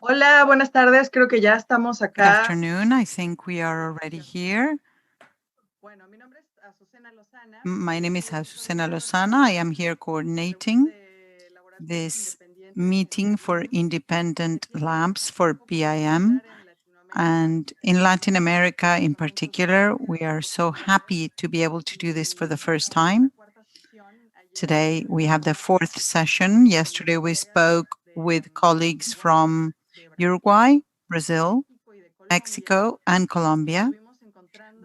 Hola, buenas tardes. Creo que ya estamos Good acá. afternoon. I think we are already here. Bueno, mi nombre es Azucena Lozana. My name is Estoy Azucena coordinando Lozana. I am here la reunión coordinating de laboratorios this independientes en meeting for BIM independent labs muy for BIM. popular en Latinoamérica. And in Latin America in Con mucho gusto particular, me we doy la are so oportunidad. happy to be able to do this for the Y first bueno, en esta time. cuarta sesión, ayer Today, we have the tuvimos fourth session. los Yesterday, we colegas spoke de with colleagues Uruguay, from de Uruguay, Brasil, de Brazil, México y de Colombia. Mexico, and Y Colombia. estuvimos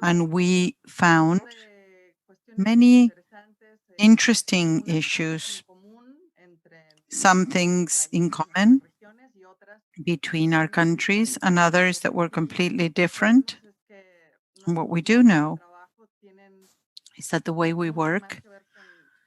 And encontrando we un found montón de cuestiones muy many interesantes, interesting algunas cosas en issues, común entre some nuestros things in países, nuestras common regiones y otras between our totalmente countries and diferentes. others Lo that que were sí completely different. sabemos es que And what we nuestros do modos de know trabajo tienen is that the way we mucho más work que ver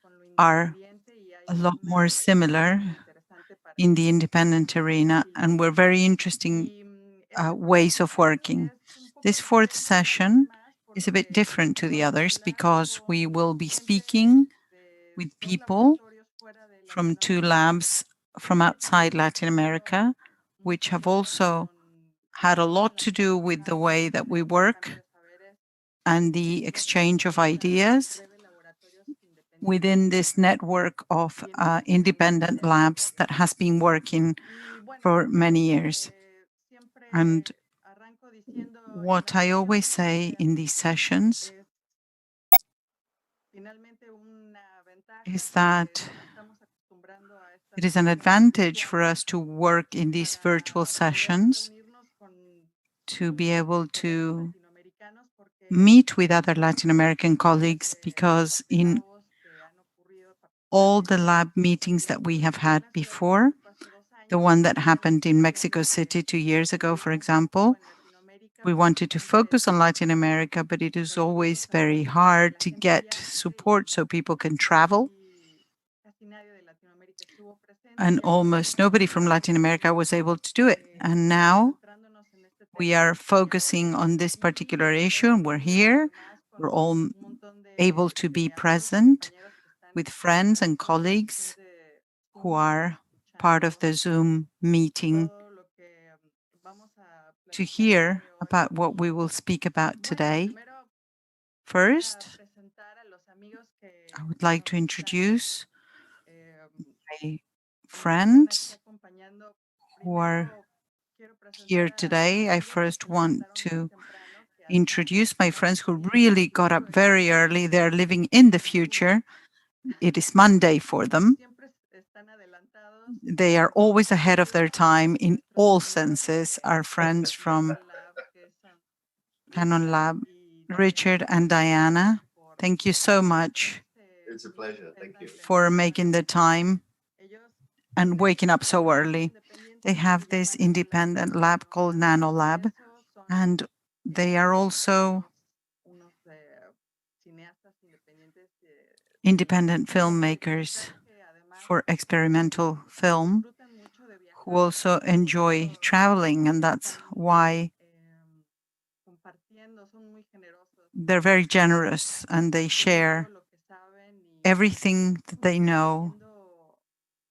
con lo are independiente y a hay lot more una perspectiva similar muy interesante in the para independent compartir arena, aquí. and we're very interesting Y esta cuarta ways of sesión working. es un poco This fourth diferente a las session demás is a bit porque different to the vamos a others hablar because we con will be gente speaking de with dos people laboratorios fuera de from two Latinoamérica labs from que outside también han Latin tenido America, which mucho have que ver also con had a la forma lot en la to que do with the trabajamos way y that con el we work intercambio de saberes and the dentro exchange de of esta ideas red de laboratorios independientes within que this network of tiene independent años de labs that trayectoria. has been working Y bueno, for many years. And siempre arranco diciendo en what las I always sesiones say que in these sessions es finalmente una ventaja is que that nos estamos acostumbrando a it estas is an sesiones advantage for virtuales us to work in these virtual para poder sessions, reunirnos con to be nuestros able colegas to latinoamericanos porque meet with other en Latin toda la American experiencia colleagues, because de in labos que han ocurrido all the particularmente lab meetings that we have had en la Ciudad de before, México hace dos the años, one that happened in Mexico finalmente City 2 years ago, el for conflicto example, en Latinoamérica we pues wanted to siempre focus es on Latin America, but it is requerir always very saber que hard la to gente get viaje support so people can travel. casi nadie de Latinoamérica estuvo presente And y ahora almost nobody from estamos Latin America was able to do it. And now concentrándonos en este we tema are focusing on this particular y issue, hemos and we're reunido here. además con We're all un montón able to be de amigos y present compañeros que están with friends en and esta sesión colleagues de who Zoom are part of escuchando the Zoom meeting todo lo que vamos a to platicar el día hear de hoy. about what we will speak about Bueno, today. primero voy a First, presentar a los amigos I que would like nos to están introduce eh, my que nos están aquí friends acompañando. who are Primero quiero here presentar a unos today. I amigos que first se want levantaron muy to temprano, que además introduce my friends who viven en el really got up futuro, ellos very están early. They're living in the en el lunes. future. It is Monday for Como them. siempre están adelantados, They are always ahead of their time in nuestros all amigos senses. Our friends de from Canon Lab, que son Canon Richard Lab, y Richard Diana. and Muchas Diana. gracias por Thank you so hacer much este independent for making the time ellos and waking up tienen un so laboratorio early. They independiente que se have llama this Nano Lab. independent lab called Nano Además de Lab, eso, son and they are also unos cineastas independientes independent de filmmakers cortometraje. Además, for experimental film disfrutan mucho de who viajar also y enjoy eso traveling, and that's están why compartiendo, son muy generosos they're very generous and they con todo share lo que saben y everything that they know,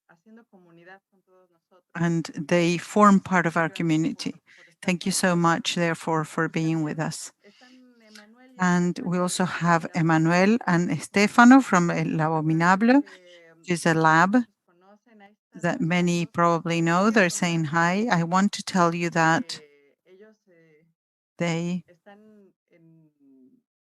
haciendo comunidad con todos nosotros. and they form part of Muchas our gracias community. por estar Thank you con so nosotros. much, therefore, for being with También us. están Emanuel y And we Estefano also de have Laboratories, Emmanuel and Stefano from El un laboratorio Abominable, que which is a lab muchos conocen. Ahí están that many sentados. probably know. Quiero They're saying contarles hi. I want to tell you that que ellos they están en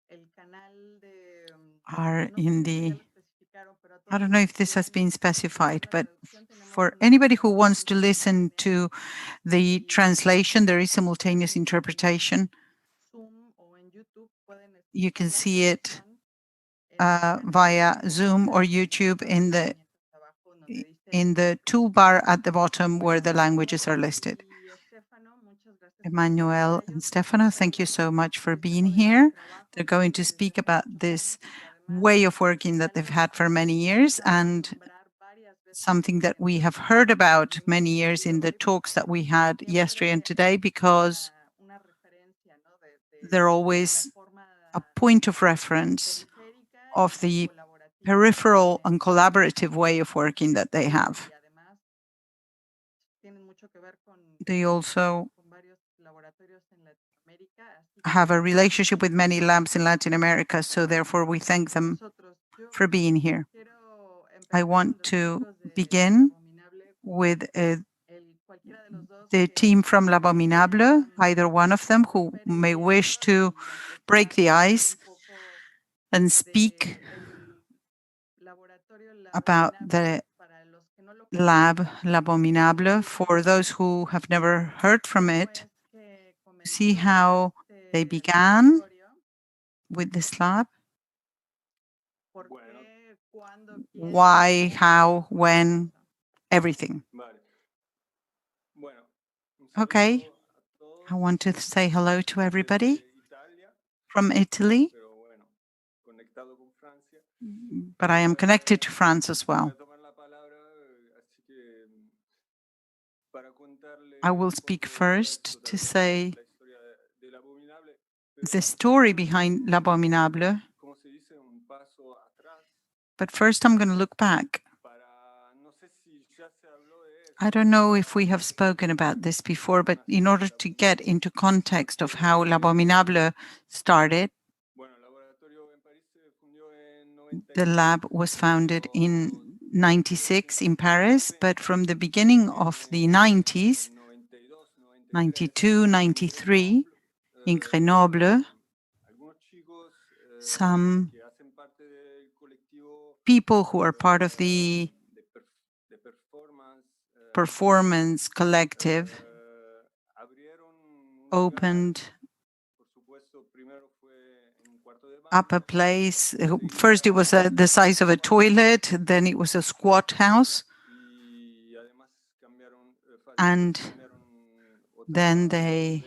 el canal de, are no sé in si esto ya the, lo especificaron, pero a I todos don't know los if que this has quieren been escuchar specified, la but traducción, tenemos for una anybody who wants traducción to listen simultánea to the y translation, there is simultaneous ahí interpretation. Zoom o en YouTube pueden You escuchar can la see it traducción en el canal de via Zoom or interpretar y hay YouTube todas las herramientas abajo donde dice in the toolbar at the bottom where bueno, the languages are Emanuel listed. y Estefano, muchas gracias por estar acá. Emmanuel and Ellos nos van Stefano, a thank you hablar so much de for este being modelo de here. trabajo They're que going to tienen desde speak hace about muchos this años y que además way of working es that they've algo had for many que he years escuchado and nombrar varias veces something that we have heard about many years in the hoy talks that we porque had yesterday and siempre today, es because una referencia, ¿no? they're De la always forma a point of reference periférica of y the colaborativa que peripheral tienen and collaborative way of working that they have. y además tienen mucho que ver They also con varios laboratorios en Latinoamérica, así have a que relationship with many labs in Latin America, so therefore we thank them nosotros. Yo for being here. quiero I empezar con want los to chicos de begin Labominable, with cualquiera de los dos the que team from Labominable, quieran either one of them who romper el may wish hielo to y break empezar the a hablar ice un poco and speak de el laboratorio about Labominable the para los que no lo lab conocen Labominable y for those who have never heard from cómo it, es que see comenzó how they este began laboratorio, with this lab, por qué, cuándo, quién, why, cómo, how, todo when, eso. everything. Okay, I want to say hello to everybody from Italy, but I am connected to France as well. I will speak first to say the story behind L'Abominable, but first I'm going to look back. I don't know if we have spoken about this before, but in order to get into context of how L'Abominable started, the lab was founded in 96 in Paris, but from the beginning of the 90s, 92, 93, in Grenoble, some people who are part of the performance collective opened up a place. First, it was the size of a toilet, then it was a squat house, and then they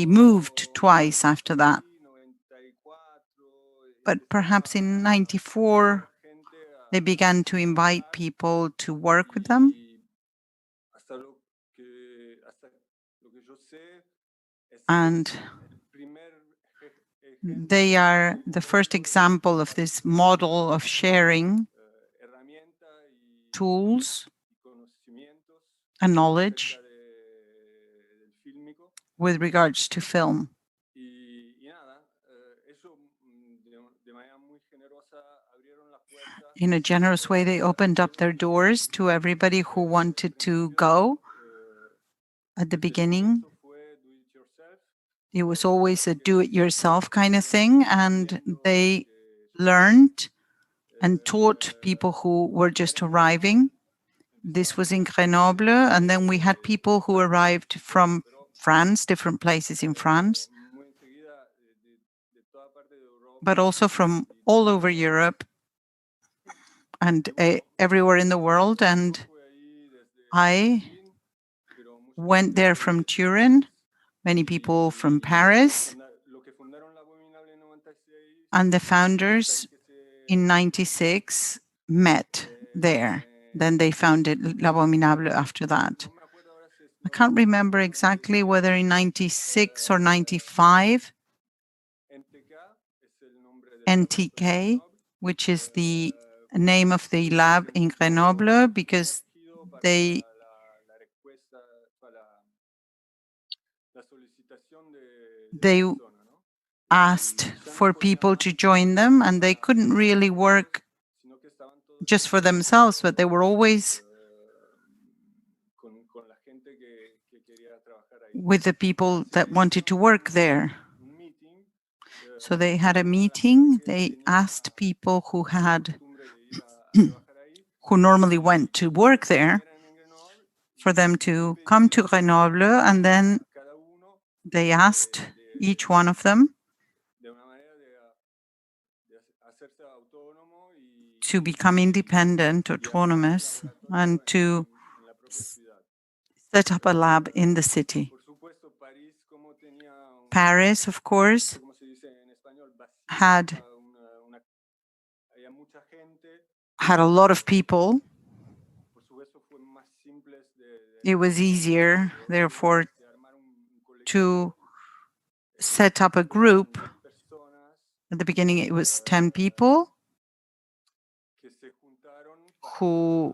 moved twice after that. But perhaps in 94, they began to invite people to work with them. And they are the first example of this model of sharing tools and knowledge with regards to film. In a generous way, they opened up their doors to everybody who wanted to go. At the beginning, it was always a do-it-yourself kind of thing, and they learned and taught people who were just arriving. This was in Grenoble, and then we had people who arrived from France, different places in France, but also from all over Europe and everywhere in the world. And I went there from Turin, many people from Paris, and the founders in 96 met there. Then they founded L'Abominable after that. I can't remember exactly whether in 96 or 95, NTK, which is the name of the lab in Grenoble, because they asked for people to join them, and they couldn't really work just for themselves, but they were always with the people that wanted to work there. So they had a meeting. They asked people who normally went to work there for them to come to Grenoble, and then they asked each one of them to become independent, autonomous, and to set up a lab in the city. Paris, of course, had a lot of people. It was easier, therefore, to set up a group. At the beginning, it was 10 people who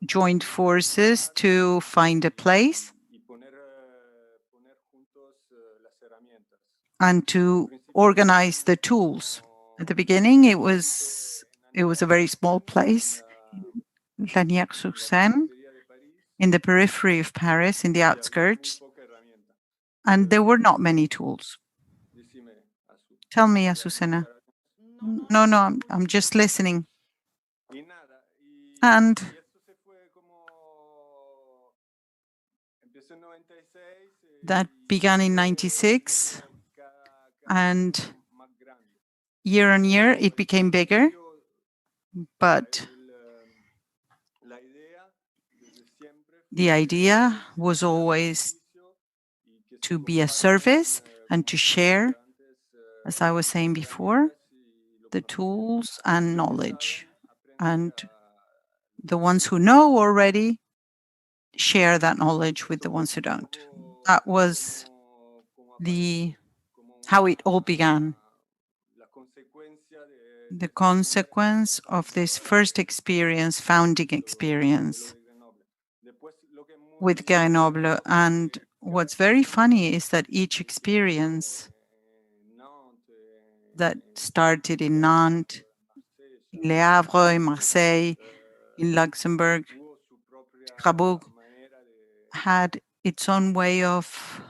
joined forces to find a place and to organize the tools. At the beginning, it was a very small place, Lanières-sur-Seine, in the periphery of Paris, in the outskirts, and there were not many tools. Tell me, Azucena. No, no, No, no no, te I'm escucho. just listening. And that began in 96, and year on year it became bigger, but the idea was always to be a service and to share, as I was saying before, the tools and knowledge. And the ones who know already share that knowledge with the ones who don't. That was the how it all began. The consequence of this first experience, founding experience with Grenoble. And what's very funny is that each experience that started in Nantes, in Le Havre, in Marseille, in Luxembourg, Strasbourg, had its own way of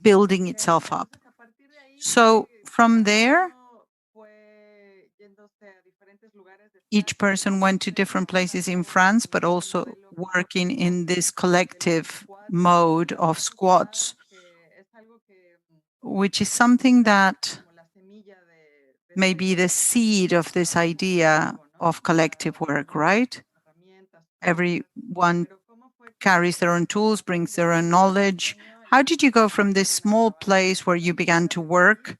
building itself up. Entonces, a partir de ahí So from cada there, uno fue yéndose a diferentes lugares de each Francia, person went to different places in trabajando France, en but este also modelo working colectivo, in this en los collective squads, mode en of comunidad, squats, que es algo que which is something quizás that como la semilla de may be the seed of this trabajo idea colectivo, ¿no? of collective work, right? Herramientas, tools, Everyone pero ¿cómo fue carries que their own tools, pasaron brings de their ese own knowledge. pequeño How did you go from this en small Arrabal, place where you began to afuera de París, work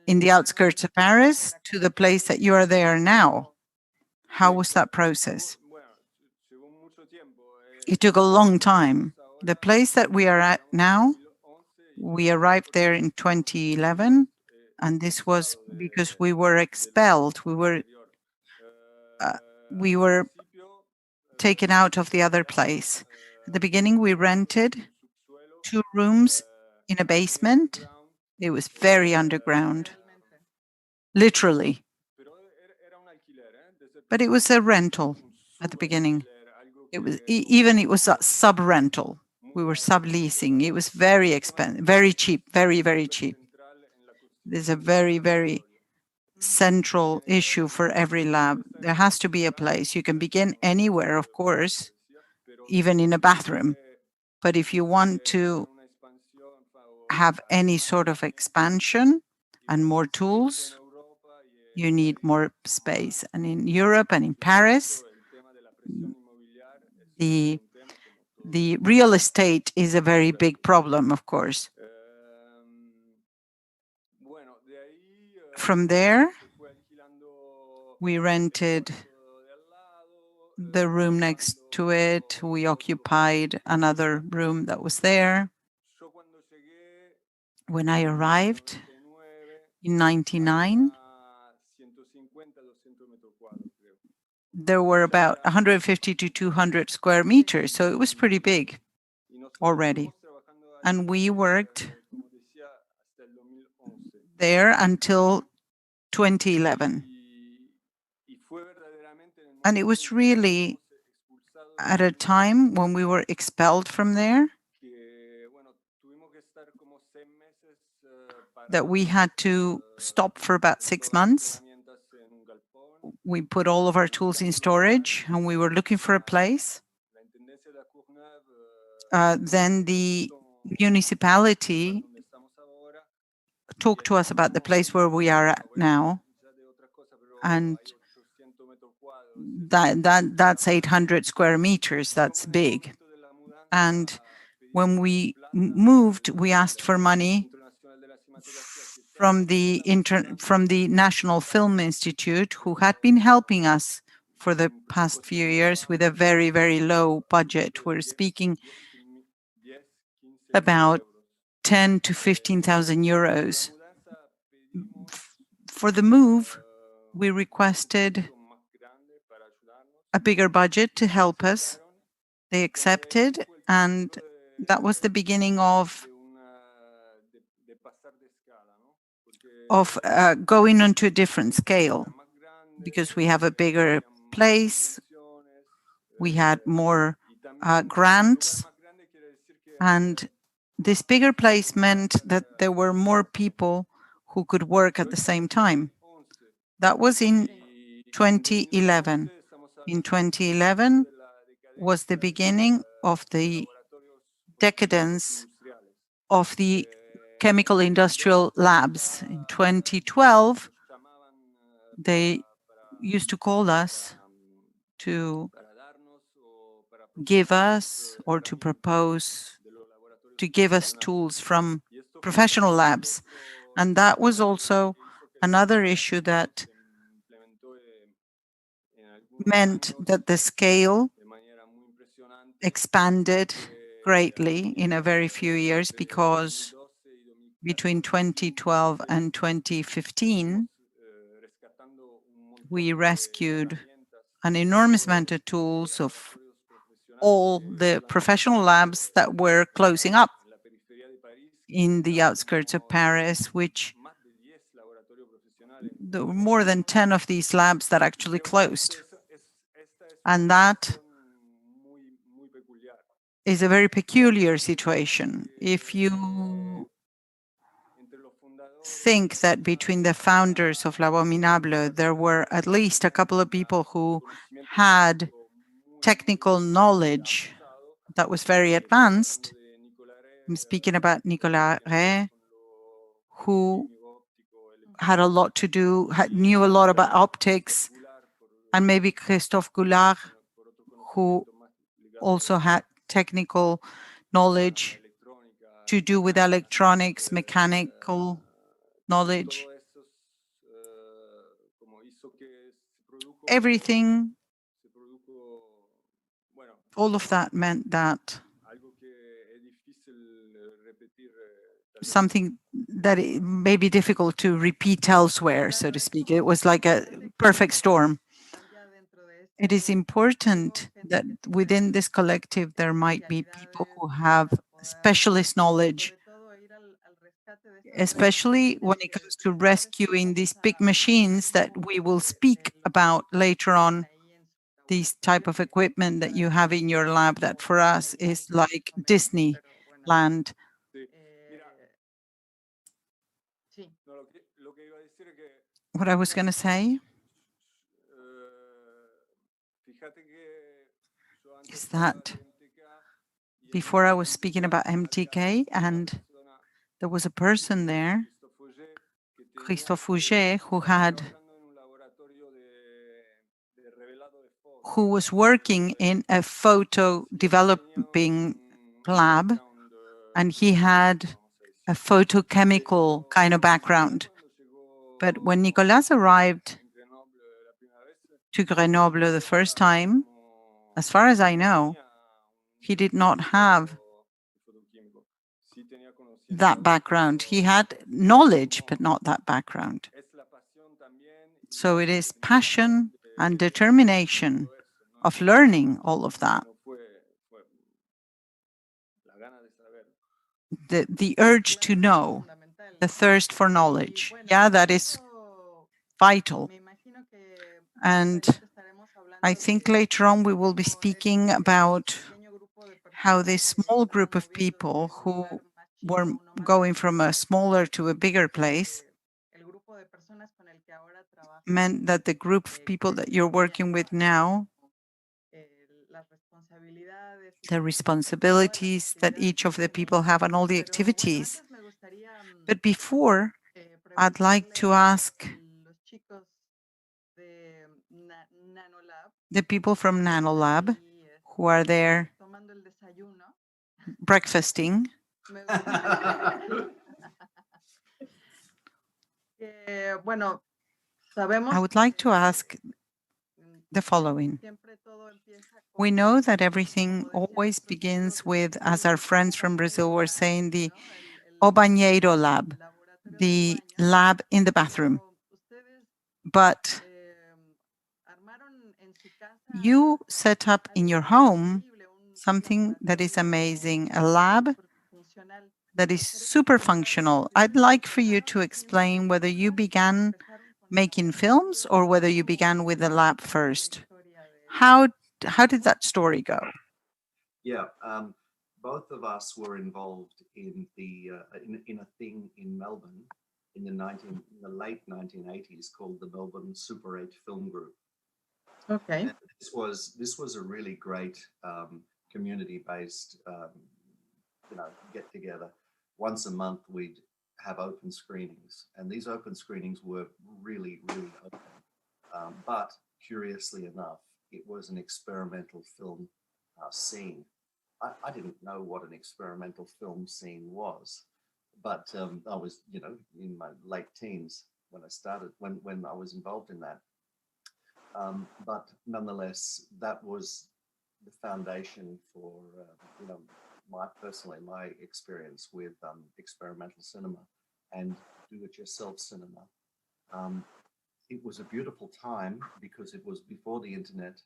in al the lugar outskirts donde of tú Paris ahora to the place that construyes you are there now? todo? How was that process? It took a long time. The place that we are at now, we arrived there in 2011, and this was because we were expelled. Uh, we were taken out of the other place. At the beginning, we rented 2 rooms in a basement. It was very underground, Literalmente. literally. But it was a rental at the beginning. It was a sub rental. We were subleasing. It was very expensive, very cheap, very, very cheap. There's a very, very central issue for every lab. There has to be a place. You can begin anywhere, of course, even in a bathroom. But if you want to have any sort of expansion and more tools, you need more space. And in Europe and in Paris, the the real estate is a very big problem, of course. From there, we rented the room next to it. We occupied another room that was there. When I arrived in 99, there were about 150 to 200 square meters, so it was pretty big already. And we worked there until 2011. And it was really at a time when we were expelled from there that we had to stop for about 6 months. We put all of our tools in storage and we were looking for a place. Then the municipality talked to us about the place where we are at now. And that's 800 square meters. That's big. And when we moved, we asked for money from the National Film Institute, who had been helping us for the past few years with a very, very low budget. We're speaking about 10 to 15,000 euros. For the move, we requested a bigger budget to help us. They accepted, and that was the beginning of going onto a different scale because we have a bigger place, we had more grants, and this bigger place meant that there were more people who could work at the same time. That was in Sí, 2011. In 2011 was the beginning of the decadence of the chemical industrial labs. In 2012, they used to call us to give us or to propose to give us tools from professional labs. And that was also another issue that meant that the scale expanded greatly in a very few years because between 2012 and 2015, we rescued an enormous amount of tools of all the professional labs that were closing up in the outskirts of Paris, which there were more than 10 of these labs that actually closed. And that is a very peculiar situation. If you think that between the founders of L'Abominable, there were at least a couple of people who had technical knowledge that was very advanced. I'm speaking about Nicolas Rey, who had a lot to do, knew a lot about optics, and maybe Christophe Goulard, who also had technical knowledge to do with electronics, mechanical knowledge. Everything, all of that meant that something that it may be difficult to repeat elsewhere, so to speak. It was like a perfect storm. haya dentro de It is este important colectivo that gente que within tenga this collective there might be people especialidades who have para poder, specialist knowledge, sobre todo, ir al rescate de estas grandes especially when máquinas it que comes to cada vez rescuing these vamos big a ver machines that we muchos will speak de los about que later tienen on. ahí en su These type laboratorio of equipment that you para have in your lab that como for us is Disneyland like más o menos, pero bueno, Disneyland. eh, sí, What I was going to say is that before I was speaking about MTK, and there was a person there, Christophe Fouget, who was working in a photo developing lab, and he had a photochemical kind of background. But when Nicolas arrived to Grenoble the first time, as far as I know, he did not have that background. He had knowledge, but not that background. So it is passion and determination of learning all of that. The urge to claro, eso es know, fundamental, the ¿no? thirst for Y knowledge. bueno, Yeah, con that is esto vital. me imagino que más And adelante estaremos I hablando think de later on we will be cómo speaking este about pequeño grupo de how personas this que small se van group of moviendo people de un who lugar más chico were a uno más going grande, from a smaller to a bigger place el grupo de personas con el que ahora trabajo meant that the group of people that you're cambian, working ¿no? with now, Las responsabilidades the y todas las responsibilities that actividades each que of the tienen. people have and all the Pero bueno, activities. antes me gustaría But before, I'd like preguntarle to a ask los chicos de Nanolab the people que from están NanoLab ahí who are there tomando el desayuno. breakfasting. Me- bueno, I sabemos would like to ask mm, the following. siempre todo empieza We con, know that everything como decían always nuestros amigos begins with, as our el friends from Brazil were laboratorio saying, the ¿no? Obañeiro lab, El laboratorio del the baño, lab in the bathroom. pero ustedes But armaron en su casa You set up in your home something that is amazing, a lab that is super functional. I'd like for you to explain whether you began making films or whether you began with the lab first. How how did that story go? Yeah, both of us were involved in in a thing in Melbourne in the late 1980s called the Melbourne Super 8 Film Group. Okay. And this was a really great community-based get together. Once a month we'd have open screenings, and these open screenings were really open. But curiously enough, it was an experimental film scene. I didn't know what an experimental film scene was, but I was, in my late teens when I started, when I was involved in that. But nonetheless, that was the foundation for, my experience with experimental cinema and do-it-yourself cinema. It was a beautiful time because it was before the internet,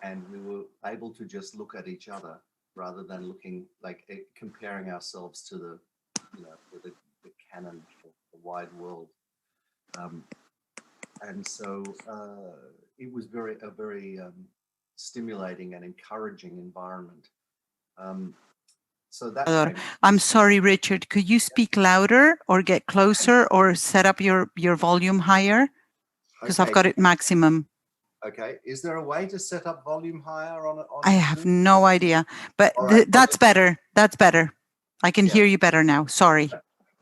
and we were able to just look at each other rather than looking comparing ourselves to the canon of the wide world. And so it was a very stimulating and encouraging environment. So that I'm sorry, Richard. Could you speak louder or get closer or set up your volume higher? Because I've got it maximum. Okay. Is there a way to set up volume higher on? I have no idea, but that's better. That's better. I can hear you better now. Sorry.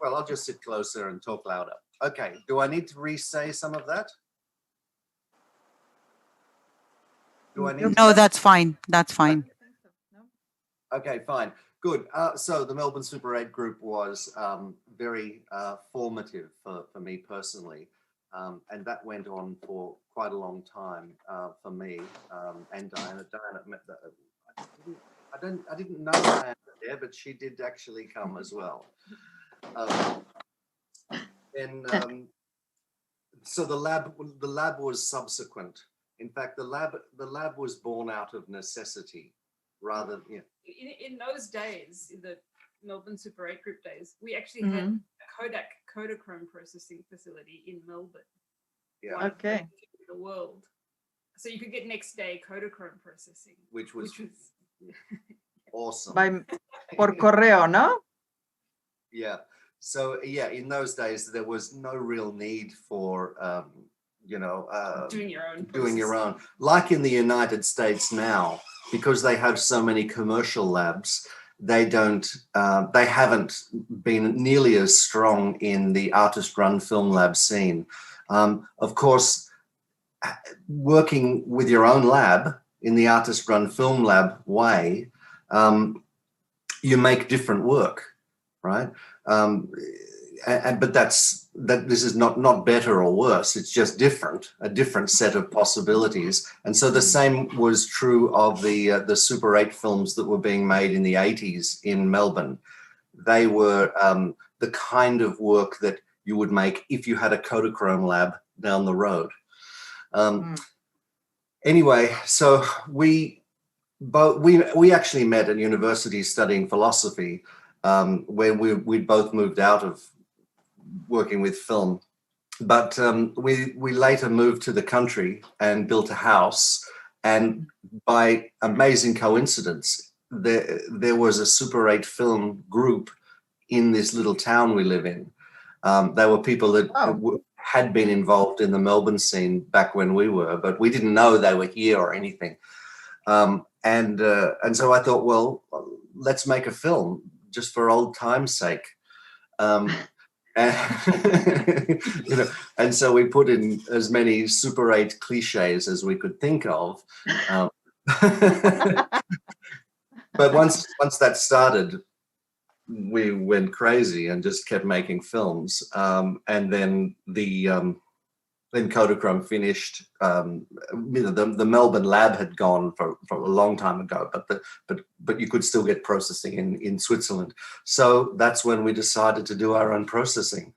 Well, I'll just sit closer and talk louder. Okay. Do I need to re-say some of that? Do I need? No, that's fine. That's fine. Okay, fine. Good. So the Melbourne Super 8 group was very formative for me personally. And that went on for quite a long time for me and Diana. I didn't know Diana there, but she did actually come as well. So the lab was subsequent. In fact, the lab was born out of necessity, rather. Yeah. In those days, in the Melbourne Super 8 group days, we actually had a Kodak Kodachrome processing facility in Melbourne. Yeah. Okay. In the world, so you could get next day Kodachrome processing, which was awesome. Por correo, no? Yeah. So yeah, in those days there was no real need for doing your own. Like in the United States now, because they have so many commercial labs, they haven't been nearly as strong in the artist-run film lab scene. Of course, working with your own lab in the artist-run film lab way, you make different work, right? But this is not better or worse. It's just different, a different set of possibilities. And so the same was true of the Super 8 films that were being made in the 80s in Melbourne. They were the kind of work that you would make if you had a Kodachrome lab down the road. Anyway, so we actually met at university studying philosophy when we both moved out of working with film. But we later moved to the country and built a house. And by amazing coincidence, there was a Super 8 film group in this little town we live in. There were people that had been involved in the Melbourne scene back when we were, but we didn't know they were here or anything. And so I thought, well, let's make a film just for old time's sake. And so we put in as many Super 8 cliches as we could think of. But once that started, we went crazy and just kept making films. And then then Kodachrome finished. The Melbourne lab had gone for a long time ago, but you could still get processing in Switzerland. So that's when we decided to do our own processing.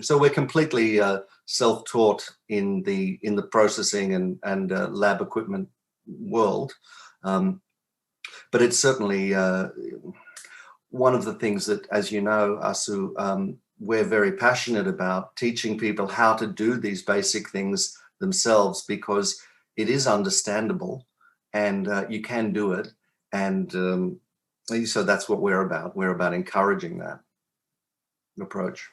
So we're completely self-taught in the processing and lab equipment world. But it's certainly one of the things that, as you know, Asu, we're very passionate about, teaching people how to do these basic things themselves, because it is understandable and you can do it. And so that's what we're about. We're about encouraging that approach.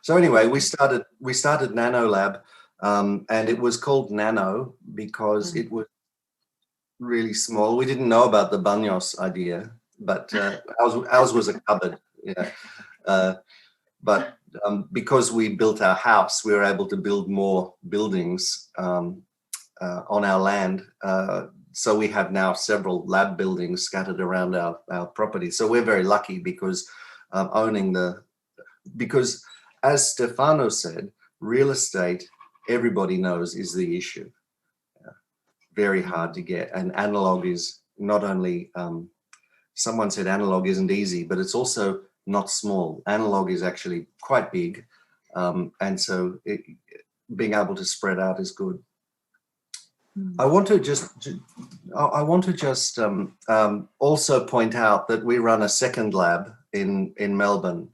So anyway, we started Nano Lab, and it was called Nano because it was really small. We didn't know about the Banos idea, but ours was a cupboard. But because we built our house, we were able to build more buildings on our land. So we have now several lab buildings scattered around our property. So we're very lucky because because as Stefano said, real estate, everybody knows, is the issue. Very hard to get. And analog is not only, someone said analog isn't easy, but it's also not small. Analog is actually quite big. And so being able to spread out is good. I want to just also point out that we run a second lab in Melbourne,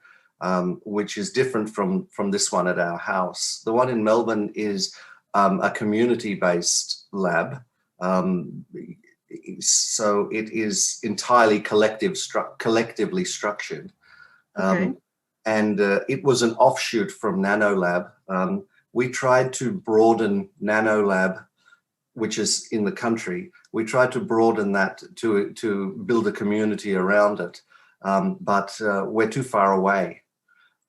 which is different from this one at our house. The one in Melbourne is a community-based lab. So it is entirely collectively structured. Okay. And it was an offshoot from Nano Lab. We tried to broaden Nano Lab, which is in the country. We tried to broaden that to build a community around it, but we're too far away.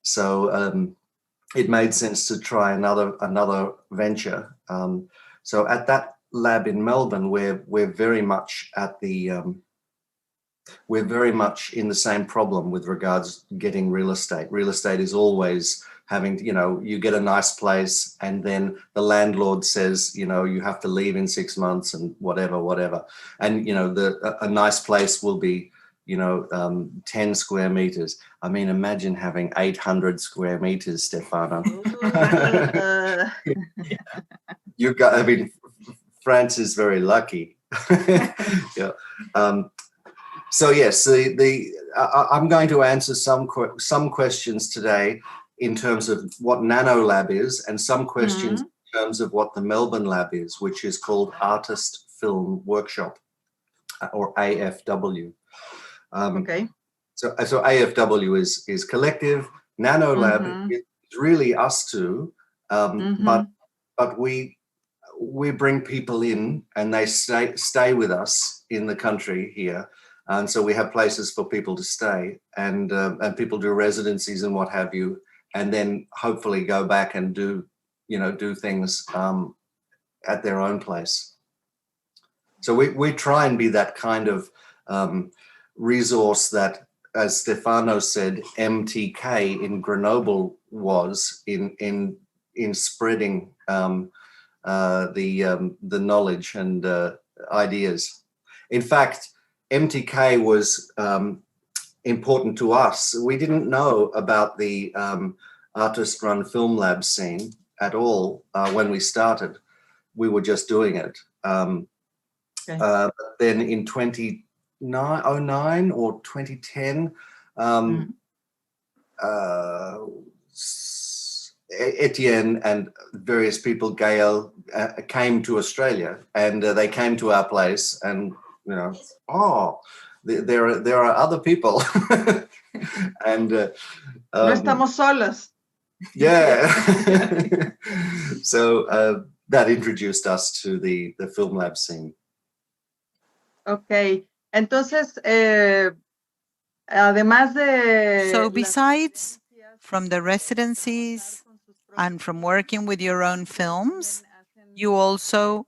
So it made sense to try another venture. So at that lab in Melbourne, we're very much at the we're very much in the same problem with regards to getting real estate. Real estate is always having, you get a nice place and then the landlord says, you have to leave in 6 months and whatever. And, a nice place will be, 10 square meters. I mean, imagine having 800 square meters, Stefano. France is very lucky. Yeah. So yes, I'm going to answer some questions today in terms of what Nano Lab is, and some questions in terms of what the Melbourne Lab is, which is called Artist Film Workshop, or AFW. Okay. So AFW is collective. Nano Lab is really us two, but we bring people in and they stay with us in the country here. And so we have places for people to stay, and people do residencies and what have you, and then hopefully go back and do things at their own place. So we try and be that kind of resource that, as Stefano said, MTK in Grenoble was in spreading the knowledge and ideas. In fact, MTK was important to us. We didn't know about the artist-run film lab scene at all when we started. We were just doing it. Then in 2009 or 2010, Etienne and various people, Gail, came to Australia, and they came to our place, and there are other people, and no estamos solos. Yeah. So that introduced us to the film lab scene. Okay, entonces además de So besides from the residencies and from working with your own films, you also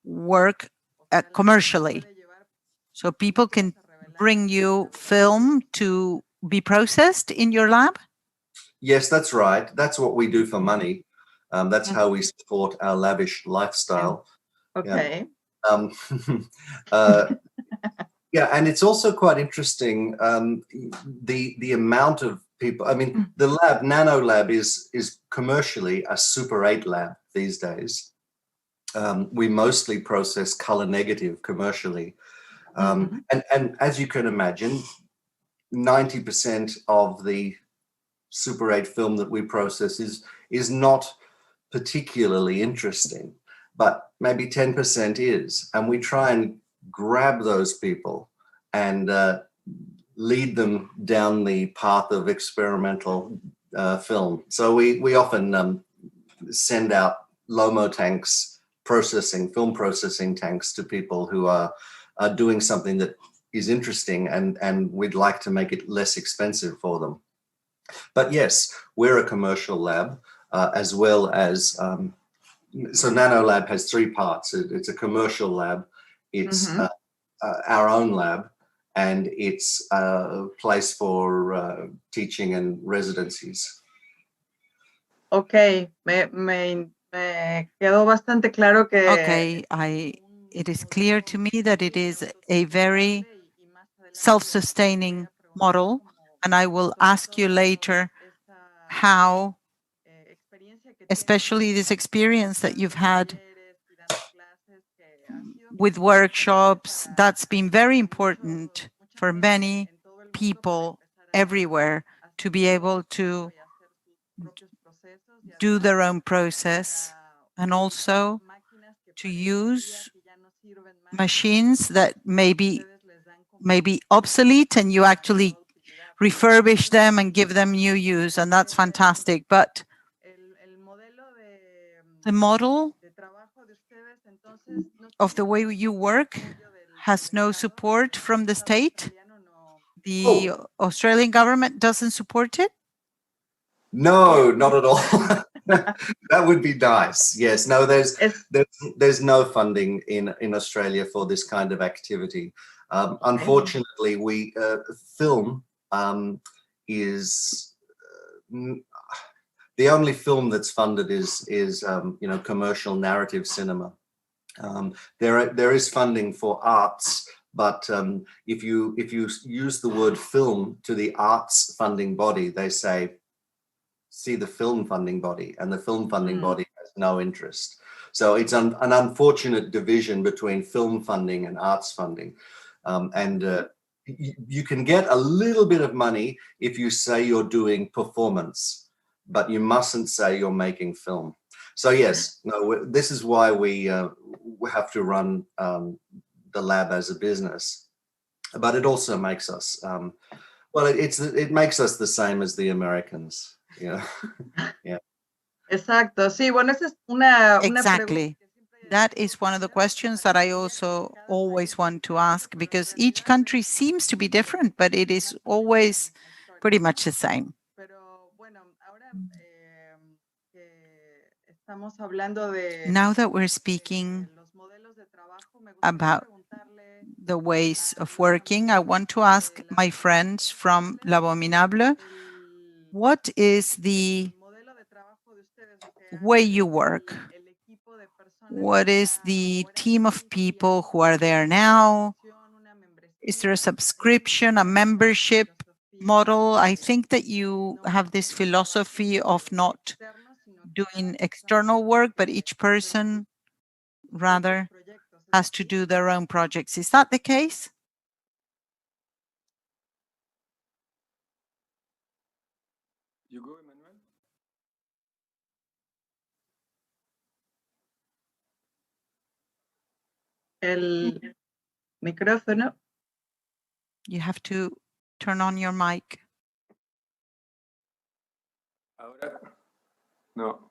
work commercially. So people can bring you film to be processed in your lab? Yes, that's right. That's what we do for money. That's how we support our lavish lifestyle. Okay. Yeah, and it's also quite interesting, the amount of people. I mean, the lab, Nano Lab, is commercially a Super 8 lab these days. We mostly process color negative commercially. And as you can imagine, 90% of the Super 8 film that we process is not particularly interesting, but maybe 10% is. And we try and grab those people and lead them down the path of experimental film. So we often send out LOMO tanks, film processing tanks to people who are doing something that is interesting, and we'd like to make it less expensive for them. But yes, we're a commercial lab, as well as, so NanoLab has three parts. It's a commercial lab, it's our own lab, and it's a place for teaching and residencies. Ok, me quedó bastante claro que... Okay, it is clear to me that it is a very self-sustaining model, and I will ask you later how, especially this experience that you've had with workshops, that's been very important for many people everywhere to be able to do their own process and also to use machines that may be obsolete, and you actually refurbish them and give them new use, and that's fantastic. But the model of the way you work has no support from the state? The Australian government doesn't support it? No, not at all. That would be nice. Yes, no, there's no funding in Australia for this kind of activity. Unfortunately, we film is the only film that's funded is commercial narrative cinema. There is funding for arts, but if you use the word film to the arts funding body, they say, see the film funding body, and the film funding body has no interest. So it's an unfortunate division between film funding and arts funding. You can get a little bit of money if you say you're doing performance, but you mustn't say you're making film. So yes, no, this is why we have to run the lab as a business, but it also makes us, it makes us the same as the Americans. Yeah. Yeah. Exacto. Sí, bueno, esa es una Exactly. That is one of the questions that I also always want to ask, because each country seems to be different, but it is always pretty much the same. Now that we're speaking about the ways of working, I want to ask my friends from L'Abominable, what is the way you work? What is the team of people who are there now? Is there a subscription, a membership model? I think that you have this philosophy of not doing external work, but each person rather has to do their own projects. Is that the case? You go, Emmanuel. El micrófono. You have to turn on your mic. Ahora, no.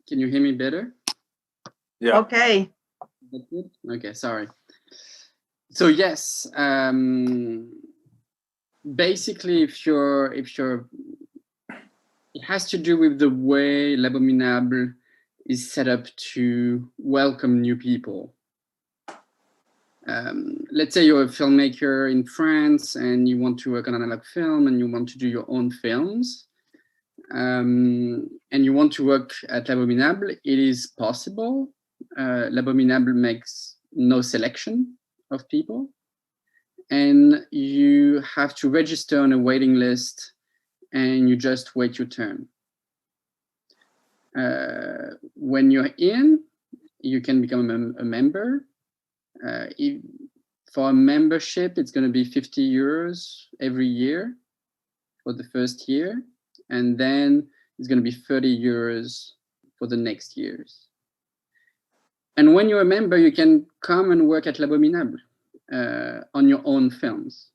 Can you hear me better? Yeah. Okay. Okay, sorry. So yes, basically, if you're, it has to do with the way L'Abominable is set up to welcome new people. Let's say you're a filmmaker in France and you want to work on analog film and you want to do your own films. And you want to work at L'Abominable, it is possible. L'Abominable makes no selection of people, and you have to register on a waiting list and you just wait your turn. When you're in, you can become a member. For a membership, it's going to be 50 euros every year for the first year, and then it's going to be 30 euros for the next years. And when you're a member, you can come and work at L'Abominable on your own films.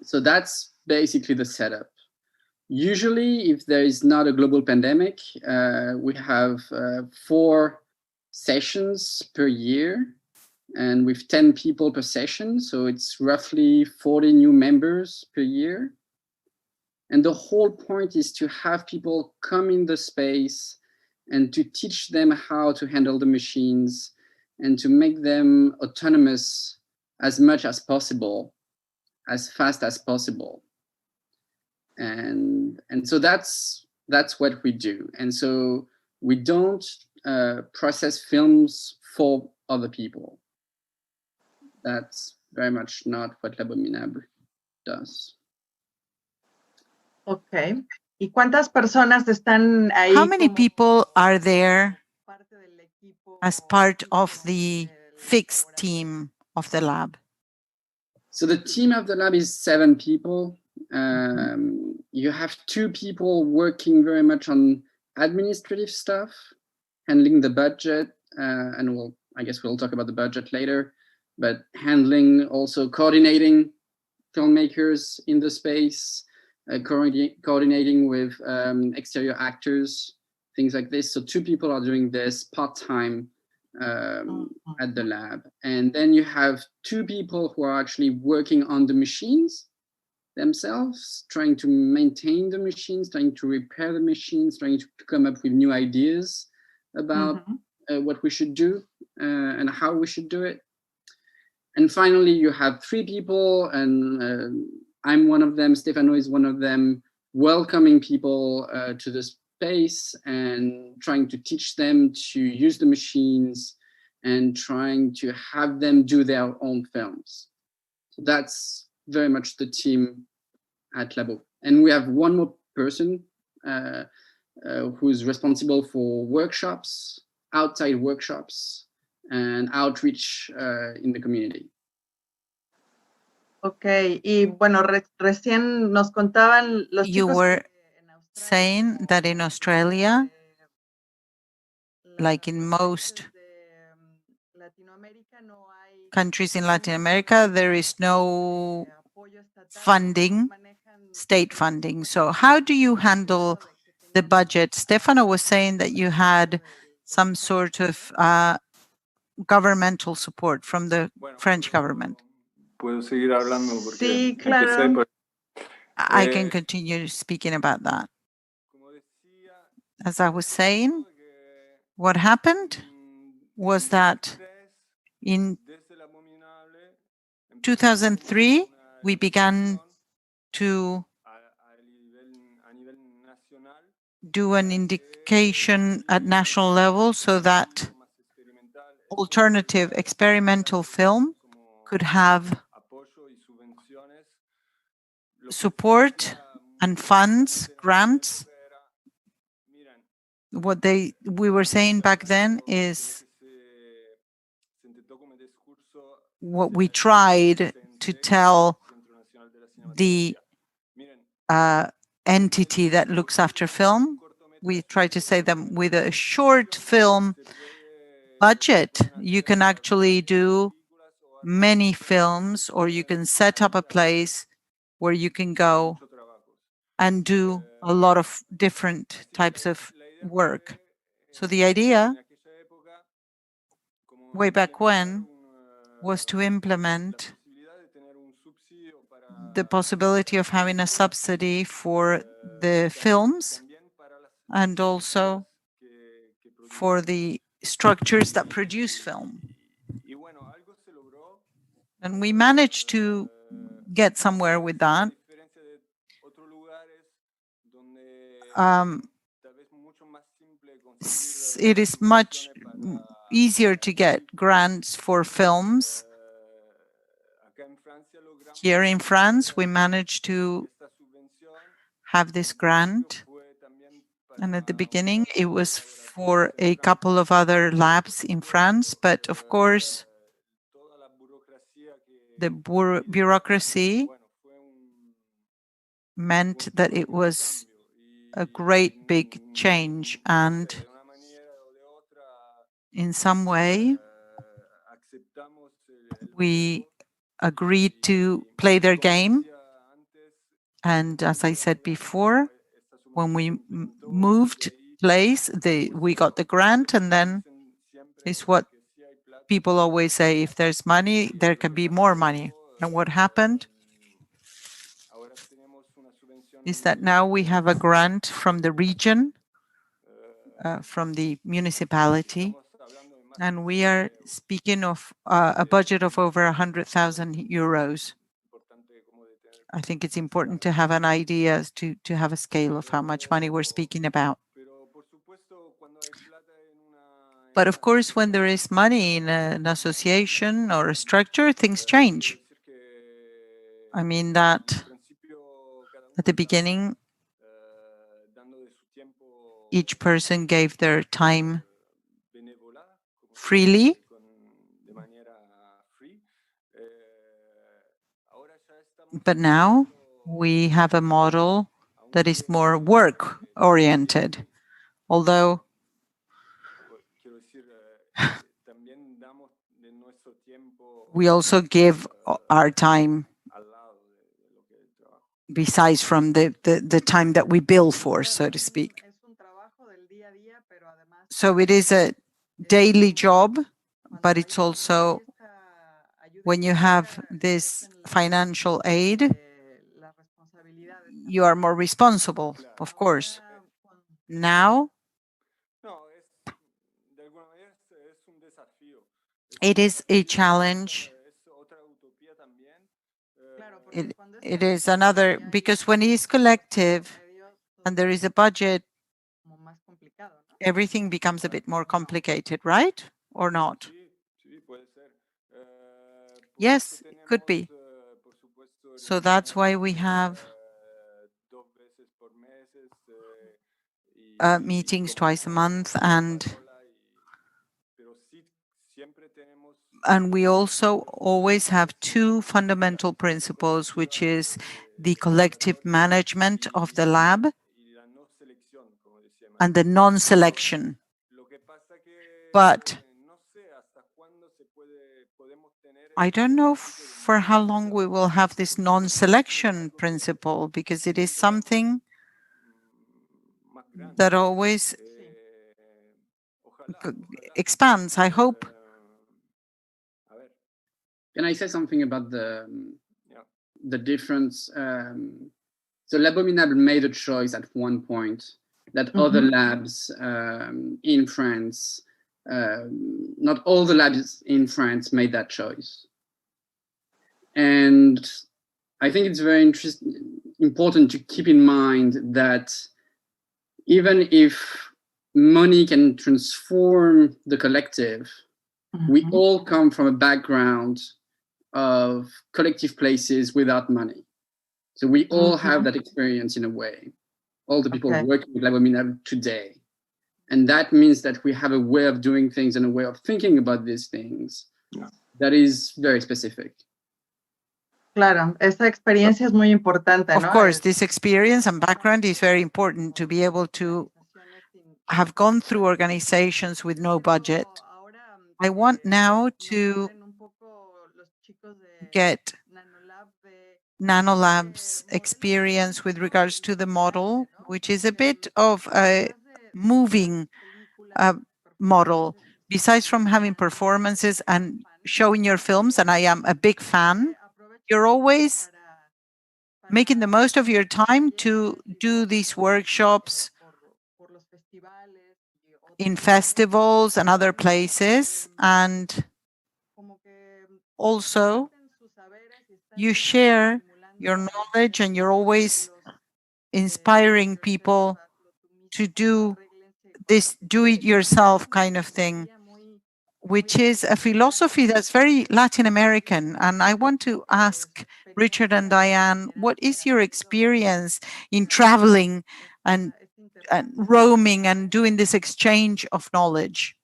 So that's basically the setup. Usually, if there is not a global pandemic, we have 4 sessions per year, and with 10 people per session. So it's roughly 40 new members per year. And the whole point is to have people come in the space and to teach them how to handle the machines and to make them autonomous as much as possible, as fast as possible. And so that's what we do. And so we don't process films for other people. That's very much not what L'Abominable does. Ok. ¿Y cuántas personas están ahí? How many como people are there parte del equipo as part fijo of the del fixed laboratorio? team of the lab? So the team of the lab is 7 people. You have 2 people working very much on administrative stuff, handling the budget, and I guess we'll talk about the budget later, but handling, also coordinating filmmakers in the space, coordinating with exterior actors, things like this. So 2 people are doing this part-time at the lab. And then you have 2 people who are actually working on the machines themselves, trying to maintain the machines, trying to repair the machines, trying to come up with new ideas about what we should do and how we should do it. And finally, you have 3 people, and I'm one of them, Stefano is one of them, welcoming people to the space and trying to teach them to use the machines and trying to have them do their own films. So that's very much the team at Labo. And we have one more person who's responsible for workshops, outside workshops, and outreach in the community. Ok, y bueno, recién nos contaban los You chicos were que en Australia, saying como that in Australia, like in los most países de Latinoamérica, no hay countries in Latin America, there is no apoyo estatal, funding, manejan state funding. So how do you handle the budget? Stefano was saying that you had some sort of governmental support from the French government. Puedo seguir hablando porque Sí, empecé claro. por... I can continue speaking about that. Como decía, As I was saying, que, what happened was that 2003, in desde el Abominable, empezamos 2003, una we began evaluación to a nivel nacional do an indication at national level so that más experimental alternative experimental film could have apoyo y subvenciones. Lo que se support decía and funds, en esa grants. época era, miren, What we were saying back then is se intentó como discurso what we tried to tell Centro Nacional de la the Miren, entity that looks after film. We try to say that with a short film se puede budget, you can actually do películas o many films, or you can set up a place where you can go muchos trabajos. and do a lot of different types of La idea work. fue, So the idea en aquella época, como way back when implementar was to la implement posibilidad de tener un subsidio para the possibility of having a subsidy for the films también para las and also que for the structures that produce film. y bueno, algo se logró. And we managed to get somewhere with that. Diferencia de otros lugares donde Um, tal vez mucho más simple it is much easier to get grants for films. acá en Francia logramos Here in France, we managed to esta subvención. have this grant. Fue también And at the beginning, it was for a couple of other labs in France, but of course, the bureaucracy meant that it was a great big change, and in some way, we agreed to play their game. And as I said before, when we moved place, we got the grant, and then it's what people always say, if there's money, there can be more money. And what happened is that now we have a grant from the region, from the municipality, and we are speaking of a budget of over 100,000 euros. I think it's important to have an idea to have a scale of how much money we're speaking about. But of course, when there is money in an association or a structure, things change. I mean that at the beginning, each person gave their time freely. But now we have a model that is more work oriented, although we also give our time besides from the time that we bill for, so to speak. So it is a daily job, but it's also when you have this financial aid, you are more responsible, of course. Now, it is a challenge. It is another, because when it is collective and there is a budget, everything becomes a bit more complicated, right? Or not? Yes, it could be. So that's why we have meetings twice a month, and we also always have two fundamental principles, which is the collective management of the lab and the non-selection. But I don't know for how long we will have this non-selection principle, because it is something that always expands, I hope. Can I say something about the difference? So Labominable made a choice at one point that other labs in France, not all the labs in France made that choice. And I think it's very important to keep in mind that even if money can transform the collective, we all come from a background of collective places without money. So we all have that experience in a way, all the people working with Labominable today. And that means that we have a way of doing things and a way of thinking about these things that is very specific. Claro, esa experiencia es muy importante, Of ¿no? course, this experience and background is very important to be able to have gone through organizations with no budget. I want now to get Nanolab's experience with regards to the model, which is a bit of a moving model. Besides from having performances and showing your films, and I am a big fan, you're always making the most of your time to do these workshops in festivals and other places, and also you share your knowledge and you're always inspiring people to do this do-it-yourself kind of thing, which is a philosophy that's very Latin American. And I want to ask Richard and Diane, what is your experience in traveling and roaming and doing this exchange of knowledge?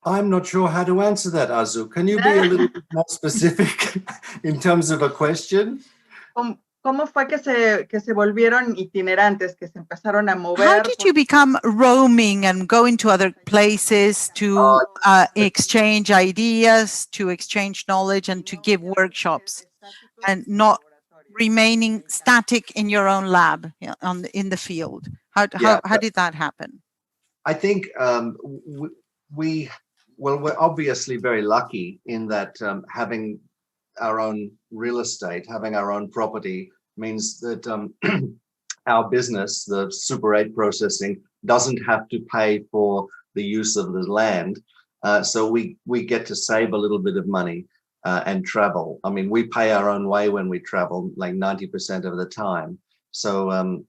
I'm not sure how to answer that, Azu. Can you be a little bit more specific in terms of a question? ¿Cómo fue que se volvieron itinerantes, que se empezaron a mover? How did you become roaming and go into other places to exchange ideas, to exchange knowledge, and to give workshops, and not remaining static in your own lab in the field? How did that happen? I think we're obviously very lucky in that having our own real estate, having our own property means that our business, the Super 8 processing, doesn't have to pay for the use of the land. So we get to save a little bit of money and travel. I mean, we pay our own way when we travel, like 90% of the time. So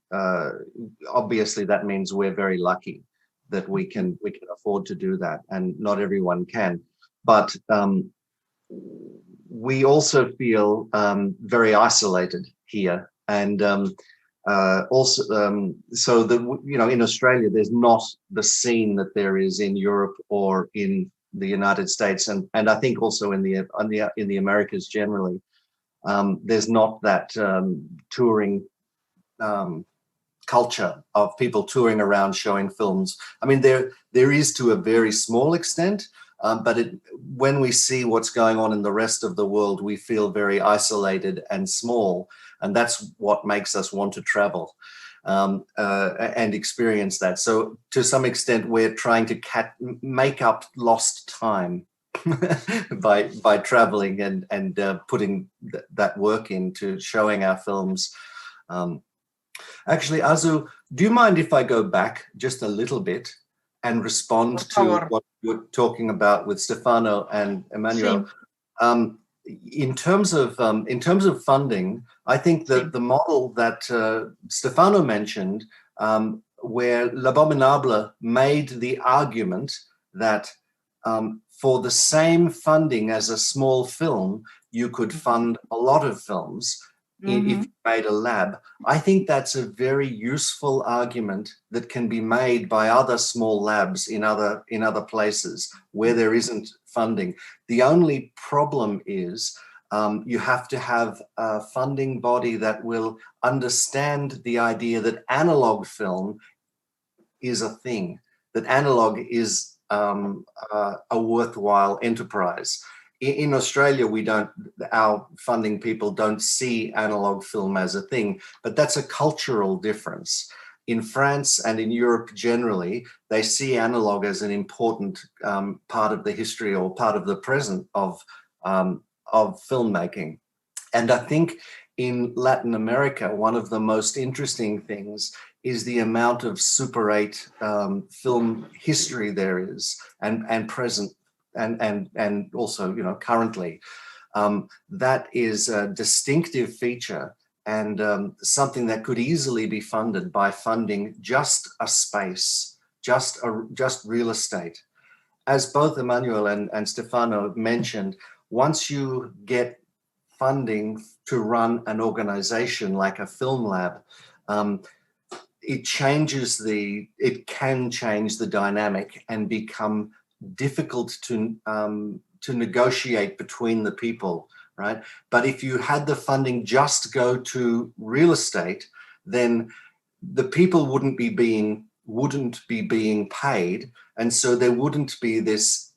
obviously that means we're very lucky that we can afford to do that, and not everyone can. But we also feel very isolated here, and also so that, you know, in Australia there's not the scene that there is in Europe or in the United States, and I think also in the Americas generally. There's not that touring culture of people touring around showing films. I mean, there is to a very small extent, but when we see what's going on in the rest of the world, we feel very isolated and small, and that's what makes us want to travel and experience that. So to some extent, we're trying to make up lost time by traveling and putting that work into showing our films. Actually, Azu, do you mind if I go back just a little bit and respond to what you're talking about with Stefano and Emmanuel? Sí. In terms of funding, I think that the model that Stefano mentioned, where L'Abominable made the argument that for the same funding as a small film, you could fund a lot of films. If you made a lab. I think that's a very useful argument that can be made by other small labs in other places where there isn't funding. The only problem is you have to have a funding body that will understand the idea that analog film is a thing, that analog is a worthwhile enterprise. In Australia, our funding people don't see analog film as a thing, but that's a cultural difference. In France and in Europe generally, they see analog as an important part of the history or part of the present of filmmaking. And I think in Latin America, one of the most interesting things is the amount of Super 8 film history there is and present. And also, you know, currently, that is a distinctive feature and something that could easily be funded by funding just a space, just real estate. As both Emmanuel and Stefano mentioned, once you get funding to run an organization like a film lab, it can change the dynamic and become difficult to negotiate between the people, right? But if you had the funding just go to real estate, then the people wouldn't be being paid, and so there wouldn't be this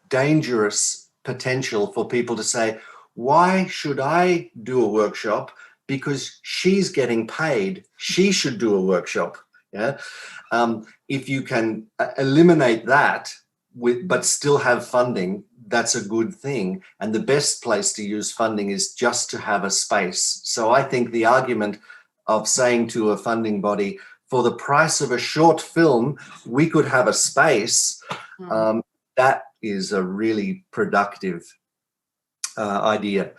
dangerous potential for people to say, why should I do a workshop? Because she's getting paid, she should do a workshop. Yeah. If you can eliminate that but still have funding, that's a good thing. And the best place to use funding is just to have a space. So I think the argument of saying to a funding body, for the price of a short film, we could have a space, that is a really productive idea.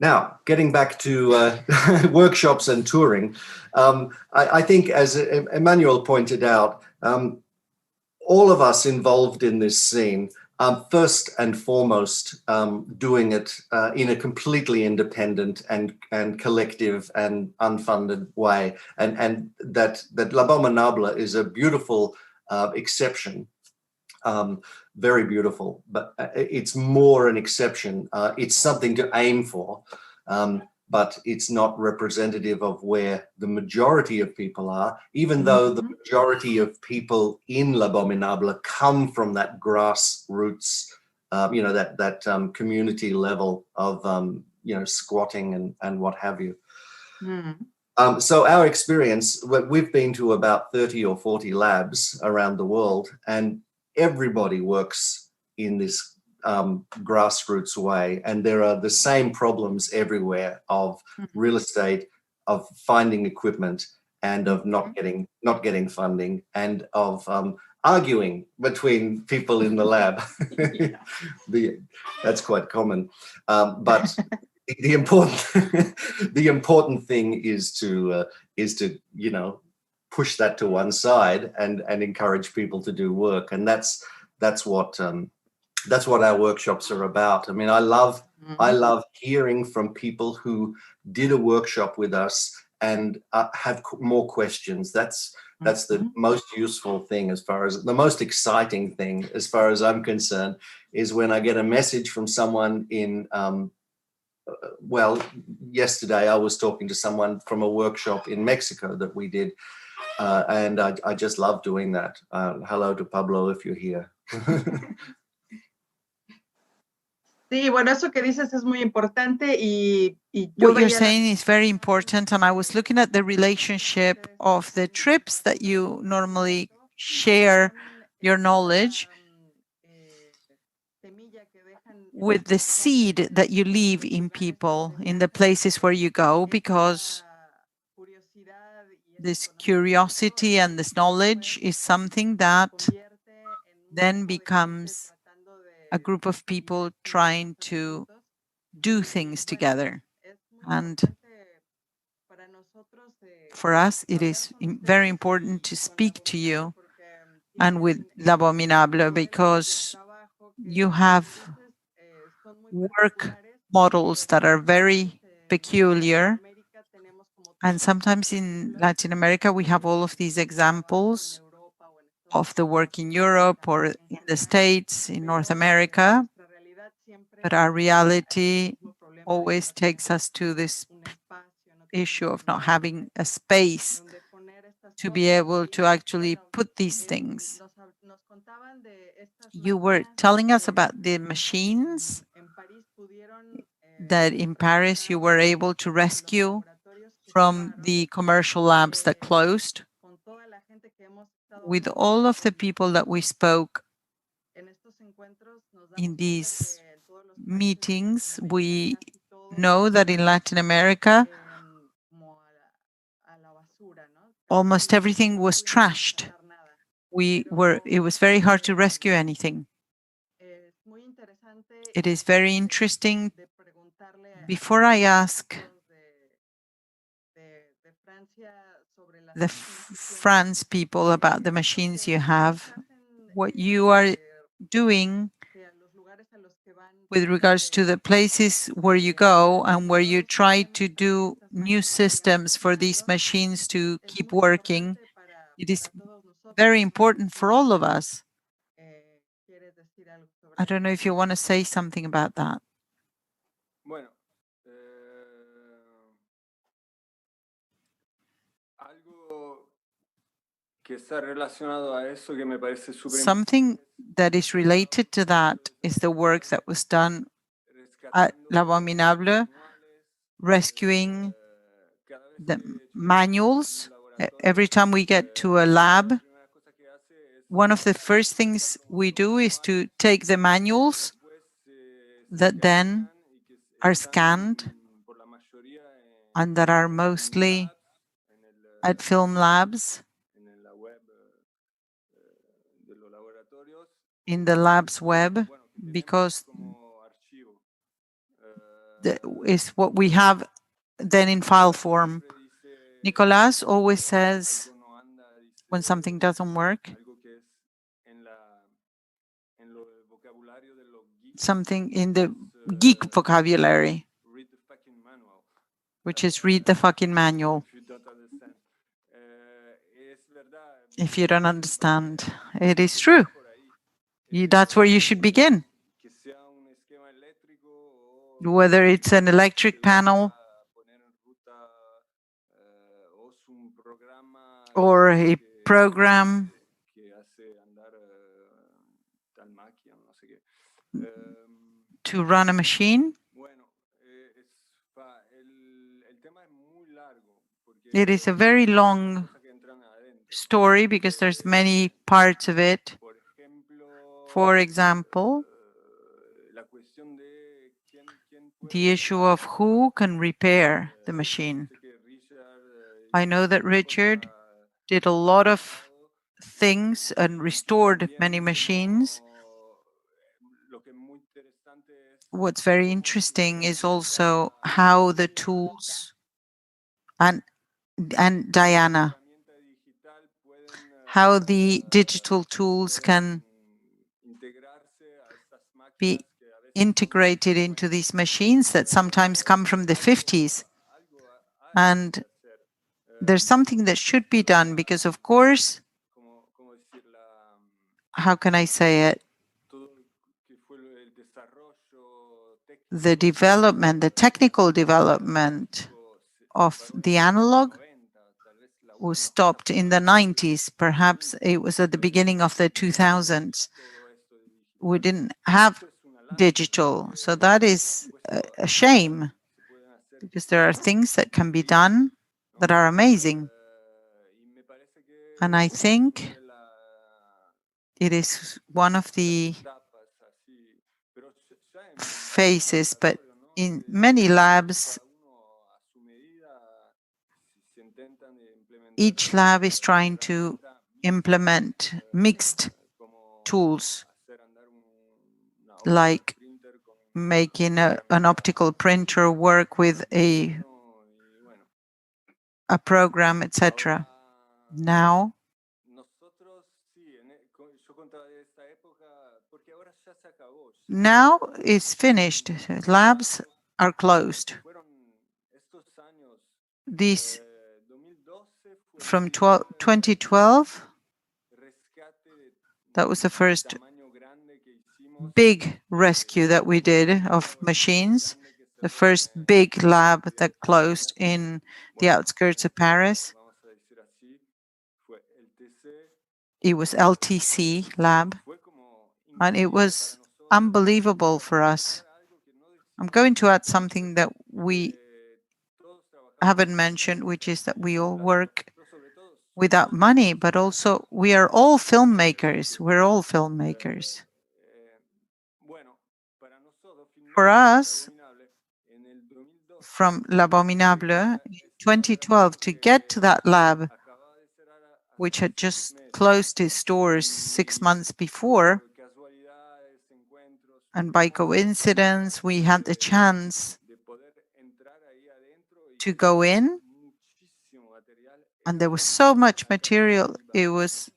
Now, getting back to workshops and touring, I think, as Emmanuel pointed out, all of us involved in this scene First and foremost, doing it in a completely independent and collective and unfunded way, and that L'Abominable is a beautiful exception, very beautiful, but it's more an exception. It's something to aim for, but it's not representative of where the majority of people are, even though the majority of people in L'Abominable come from that grassroots, that community level of, squatting and what have you. So our experience, we've been to about 30 or 40 labs around the world, and everybody works in this grassroots way, and there are the same problems everywhere of real estate, of finding equipment, and of not getting funding, and of arguing between people in the lab. That's quite common, but the important thing is to push that to one side and encourage people to do work, and that's what our workshops are about. I mean, I love hearing from people who did a workshop with us and have more questions. That's the most useful thing, as far as the most exciting thing, as far as I'm concerned, is when I get a message from someone in. Well, yesterday I was talking to someone from a workshop in Mexico that we did, and I just love doing that. Hello to Pablo if you're here. Sí, bueno, eso que dices es muy importante y what you're saying is very important, and I was looking at the relationship of the trips that you normally share your knowledge with the seed that you leave in people in the places where you go, because this curiosity and this knowledge is something that then becomes a group of people trying to do things together. And for us, it is very important to speak to you and with L'Abominable, because you have work models that are very peculiar. And sometimes in Latin America, we have all of these examples of the work in Europe or in the States, in North America. But our reality always takes us to this issue of not having a space to be able to actually put these things. You were telling us about the machines that in Paris you were able to rescue from the commercial labs that closed. With all of the people that we spoke in these meetings, we know that in Latin America, almost everything was trashed. It was very hard to rescue anything. It is very interesting. Before I ask the France people about the machines you have, what you are doing with regards to the places where you go and where you try to do new systems for these machines to keep working, it is very important for all of us. I don't know if you want to say something about that. Bueno, algo que está relacionado a eso que me parece súper Something that is related to that is the work that was done at L'Abominable, rescuing the manuals. Every time we get to a lab, one of the first things we do is to take the manuals that then are scanned and that are mostly at film labs, in the lab's web, because is what we have then in file form. Nicolas always says when something doesn't work, something in the geek vocabulary, read the fucking manual. which is read the fucking manual. If you don't understand. Es verdad. If you don't understand, it is true. That's where you should begin. Que sea un esquema eléctrico o Whether it's an electric panel poner en ruta o es un programa or a program que hace andar tal máquina, no sé qué. to run a machine. Bueno, el tema es muy largo porque It is a very long cosas que entran adentro. story because there's many parts of it. Por ejemplo, For example, la cuestión de quién puede the issue of who can repair the machine. sé que Richard I know that Richard did a lot of things and restored many machines. lo que es muy interesante es What's very interesting is also how the tools and Diana, herramienta digital pueden how the digital tools can integrarse a estas be máquinas que a veces integrated into these machines that sometimes come from the 50s. algo And hacer. there's something that should be done because, of course, Como decir how can I say it? todo que fue el desarrollo The development, the technical development of the analog was stopped in the 90s. Perhaps it was at the beginning of the 2000s. We didn't have digital. So that is a shame because there are things that can be done that are amazing. And I think it is one of the phases, but in many labs, each lab is trying to implement mixed tools, like making an optical printer work with a program, etc. Now, it's finished. Labs are closed. These from 2012, that was the first big rescue that we did of machines, the first big lab that closed in the outskirts of Paris. It was LTC lab, and it was unbelievable for us. I'm going to add something that we haven't mentioned, which is that we all work without money, but also we are all filmmakers. We're all filmmakers. For us, from L'Abominable in 2012 to get to that lab, which had just closed its doors 6 months before, and by coincidence, we had the chance to go in, and there was so much material. It was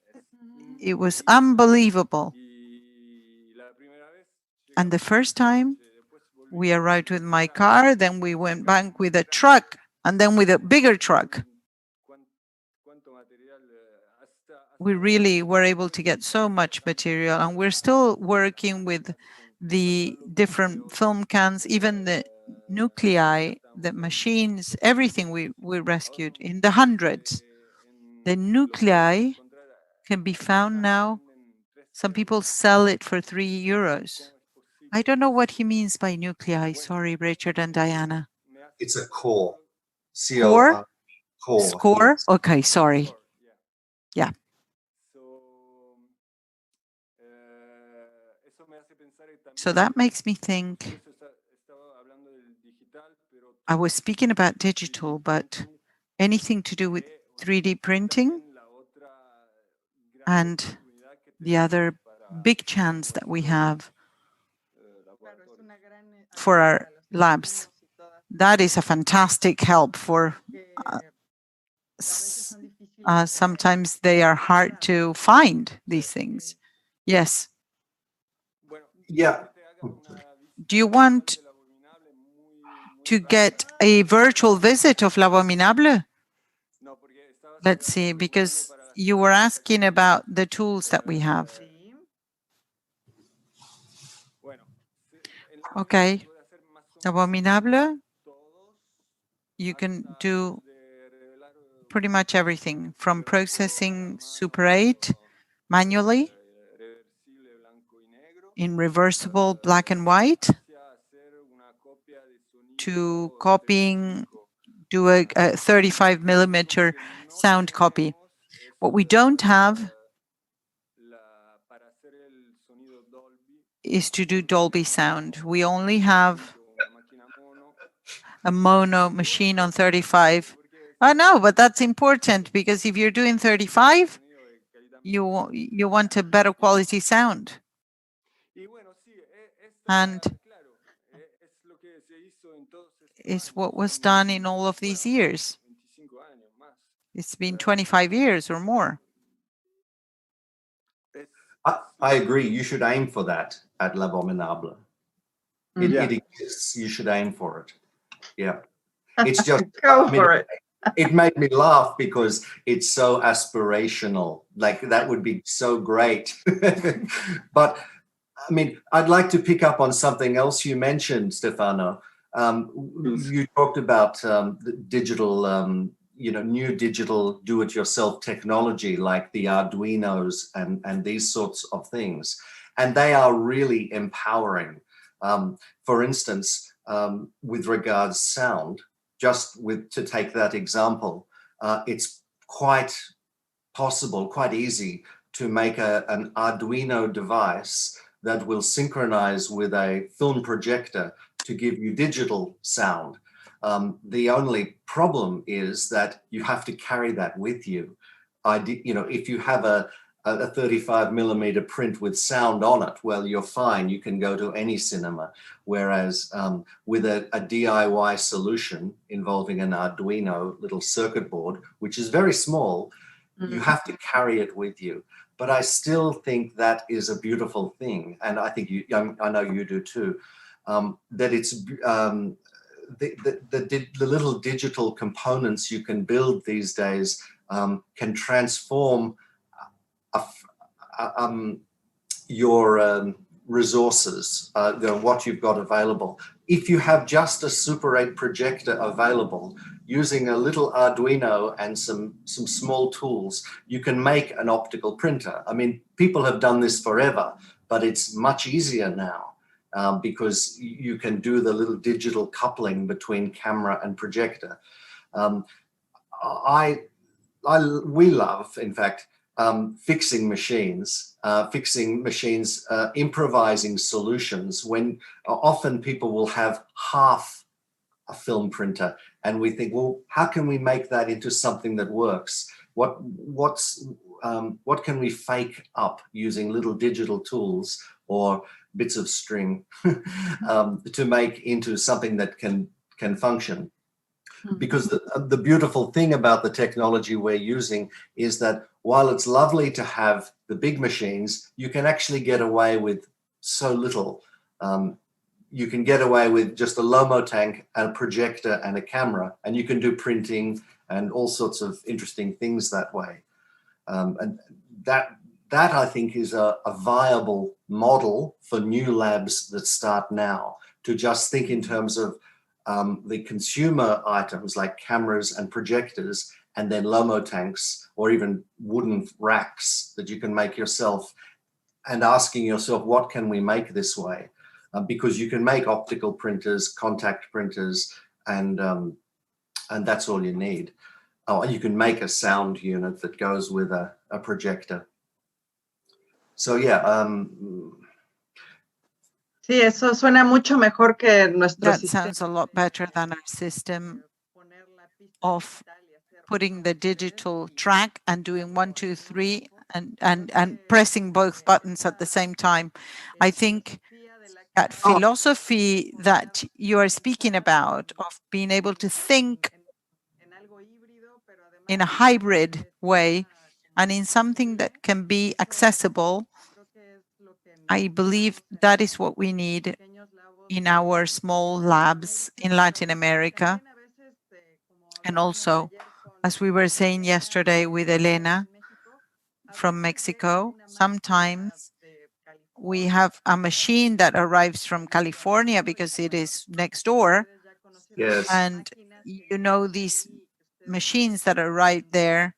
unbelievable. And the first time, we arrived with my car, then we went back with a truck, and then with a bigger truck. We really were able to get so much material, and we're still working with the different film cans, even the nuclei, the machines, everything we rescued in the hundreds. The nuclei can be found now. Some people sell it for €3. I don't know what he means by nuclei. Sorry, Richard and Diana. It's a core. Core? Core. Score? Yes. Okay, sorry. Yeah. So that makes me think, I was speaking about digital, but anything to do with 3D printing and the other big chance that we have for our labs. That is a fantastic help for sometimes they are hard to find these things. Yes. Yeah. Do you want to get a virtual visit of L'Abominable? Let's see, because you were asking about the tools that we have. Sí. Okay. Abominable, you can do pretty much everything from processing Super 8 manually in reversible black and white to copying, do a 35 millimeter sound copy. What we don't have is to do Dolby sound. We only have a mono machine on 35. I know, but that's important because if you're doing 35, you want a better quality sound. And it's what was done in all of these years. It's been 25 years or more. I agree. You should aim for that at L'Abominable. It exists. You should aim for it. Yeah. It's just, Go for it. It made me laugh because it's so aspirational. Like that would be so great. But I mean, I'd like to pick up on something else you mentioned, Stefano. You talked about the digital, new digital do-it-yourself technology like the Arduinos and these sorts of things. And they are really empowering. For instance, with regards sound, to take that example, it's quite possible, quite easy to make an Arduino device that will synchronize with a film projector to give you digital sound. The only problem is that you have to carry that with you. If you have a 35 millimeter print with sound on it, well, you're fine. You can go to any cinema. Whereas with a DIY solution involving an Arduino little circuit board, which is very small, you have to carry it with you. But I still think that is a beautiful thing. And I think I know you do too, that it's the little digital components you can build these days can transform your resources, what you've got available. If you have just a Super 8 projector available, using a little Arduino and some small tools, you can make an optical printer. I mean, people have done this forever, but it's much easier now because you can do the little digital coupling between camera and projector. We love, in fact, fixing machines, improvising solutions when often people will have half a film printer and we think, well, how can we make that into something that works? What can we fake up using little digital tools or bits of string to make into something that can function? Because the beautiful thing about the technology we're using is that while it's lovely to have the big machines, you can actually get away with so little. You can get away with just a Lomo tank and a projector and a camera, and you can do printing and all sorts of interesting things that way. And that I think is a viable model for new labs that start now, to just think in terms of the consumer items like cameras and projectors, and then Lomo tanks or even wooden racks that you can make yourself, and asking yourself, what can we make this way? Because you can make optical printers, contact printers, and that's all you need. Oh, you can make a sound unit that goes with a projector. So yeah. Sí, eso suena mucho mejor que nuestro That sistema sounds a lot better than our system of putting the digital track and doing 1, 2, 3 and pressing both buttons at the same time. I think that philosophy that you are speaking about of being able to think in a hybrid way and in something that can be accessible, I believe that is what we need in our small labs in Latin America. And also, as we were saying yesterday with Elena from Mexico, sometimes we have a machine that arrives from California because it is next door. Yes. And you know these machines that are right there,